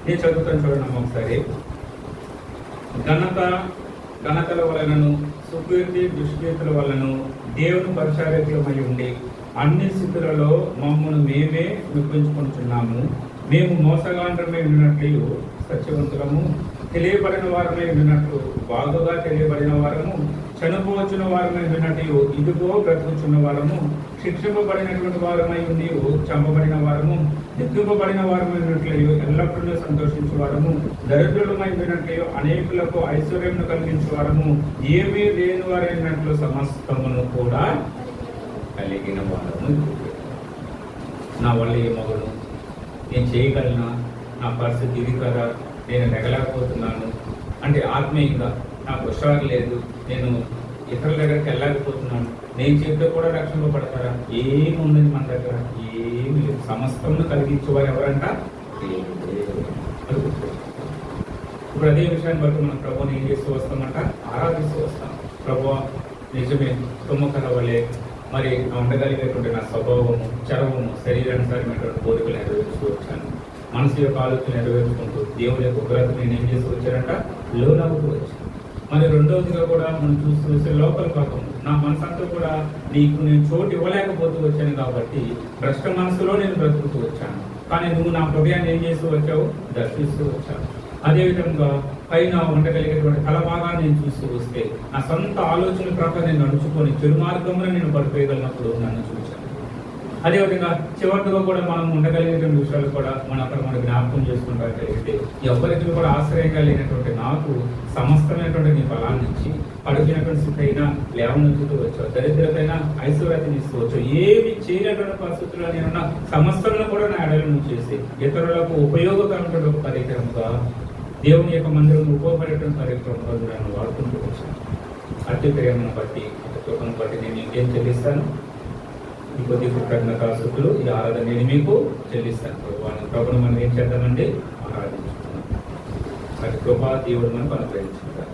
నేను చదువుతాను చూడండి ఒకసారి. ఘనతల వలనను సుకీర్తి దుష్కీర్తుల వలనను దేవుని పరిచారకులమై ఉండి అన్ని స్థితులలో మమ్మల్ని మేమే మెప్పించుకుంటున్నాము. మేము మోసగాండ్రమై ఉన్నట్లు సత్యవంతులము, తెలియబడిన వారమై విన్నట్లు బాగుగా తెలియబడిన వారము, చనిపోవచ్చిన వారమై విన్నట్లు ఇదిగో బ్రతుకుచున్న వారము, శిక్షింపబడినటువంటి వారమై ఉండి చంపబడిన వారము, దిగ్గింపబడిన వారమై విన్నట్లు ఎల్లప్పుడూ సంతోషించే వారము, దరిద్రులమై విన్నట్లు అనేకులకు ఐశ్వర్యమును కలిగించే వారము, ఏమీ లేని వారైనట్లు సమస్తమును కూడా కలిగిన వారము. నా వల్ల ఏమవును, నేను చేయగలనా, నా పరిస్థితి ఇది కదా, నేను నెగలేకపోతున్నాను అంటే ఆత్మీయంగా నాకు హుషారు లేదు, నేను ఇతరుల దగ్గరికి వెళ్ళలేకపోతున్నాను, నేను చెప్తే కూడా రక్షింపబడతారా? ఏముందని మన దగ్గర ఏమి లేదు. సమస్తమును కలిగించేవారు ఎవరంట? ఇప్పుడు అదే విషయాన్ని బట్టి మనం ప్రభుని ఏం చేస్తూ వస్తామంట? ఆరాధిస్తూ వస్తాం. ప్రభు నిజమే, తుమ్మకల వలె మరి ఉండగలిగేటువంటి నా స్వభావము, చరవము, శరీరానుసారమైనటువంటి కోరికలు నెరవేర్చుతూ వచ్చాను. మనసు యొక్క ఆలోచన నెరవేర్చుకుంటూ దేవుని యొక్క ఉగ్రతను నేను ఏం చేస్తూ వచ్చానంట? లోనవుతూ వచ్చాను. మరి రెండవదిగా కూడా మనం చూస్తే లోపల పాపము, నా మనసు అంతా కూడా నీకు నేను చోటు ఇవ్వలేకపోతూ వచ్చాను కాబట్టి భ్రష్ట మనసులో నేను బ్రతుకుతూ వచ్చాను. కానీ నువ్వు నా హృదయాన్ని ఏం చేస్తూ వచ్చావు? దర్శిస్తూ వచ్చావు. అదేవిధంగా పైన ఉండగలిగేటువంటి తలభాగాన్ని నేను చూస్తూ వస్తే నా సొంత ఆలోచన ప్రకారం నేను నడుచుకొని చెడు మార్గంలో నేను పడిపోయగలిగినప్పుడు నన్ను చూశాను. అదేవిధంగా చివరిగా కూడా మనం ఉండగలిగేటువంటి విషయాలు కూడా మనం అక్కడ మనం జ్ఞాపకం చేసుకుంటే ఎవరికి కూడా ఆశ్రయంగా లేనటువంటి నాకు సమస్తమైనటువంటి నీ ఫలాన్ని ఇచ్చి పడిపోయినటువంటి స్థితి అయినా లేవనెత్తుతూ వచ్చావు, దరిద్రతైనా ఐశ్వర్యాన్ని ఇస్తూ వచ్చావు. ఏమి చేయనటువంటి పరిస్థితుల్లో నేనున్న సమస్తలను కూడా నా ఎడలను చేసి ఇతరులకు ఉపయోగకరమైన ఒక కార్యక్రమంగా దేవుని యొక్క మందిరం ఉపయోగపడేటువంటి కార్యక్రమంగా నన్ను వాడుకుంటూ వచ్చాను. అట్టి ప్రేమను బట్టి కృపను బట్టి నేను ఇంకేం చెల్లిస్తాను? ఈ కొద్ది కృతజ్ఞతాస్తుతులు, ఈ ఆరాధన నేను మీకు చెల్లిస్తాను. ప్రభుని మనం ఏం చేద్దామండి? ఆరాధించుకున్నాం. అది కృపా దేవుడు మనం అనుగ్రహించుకుంటాం.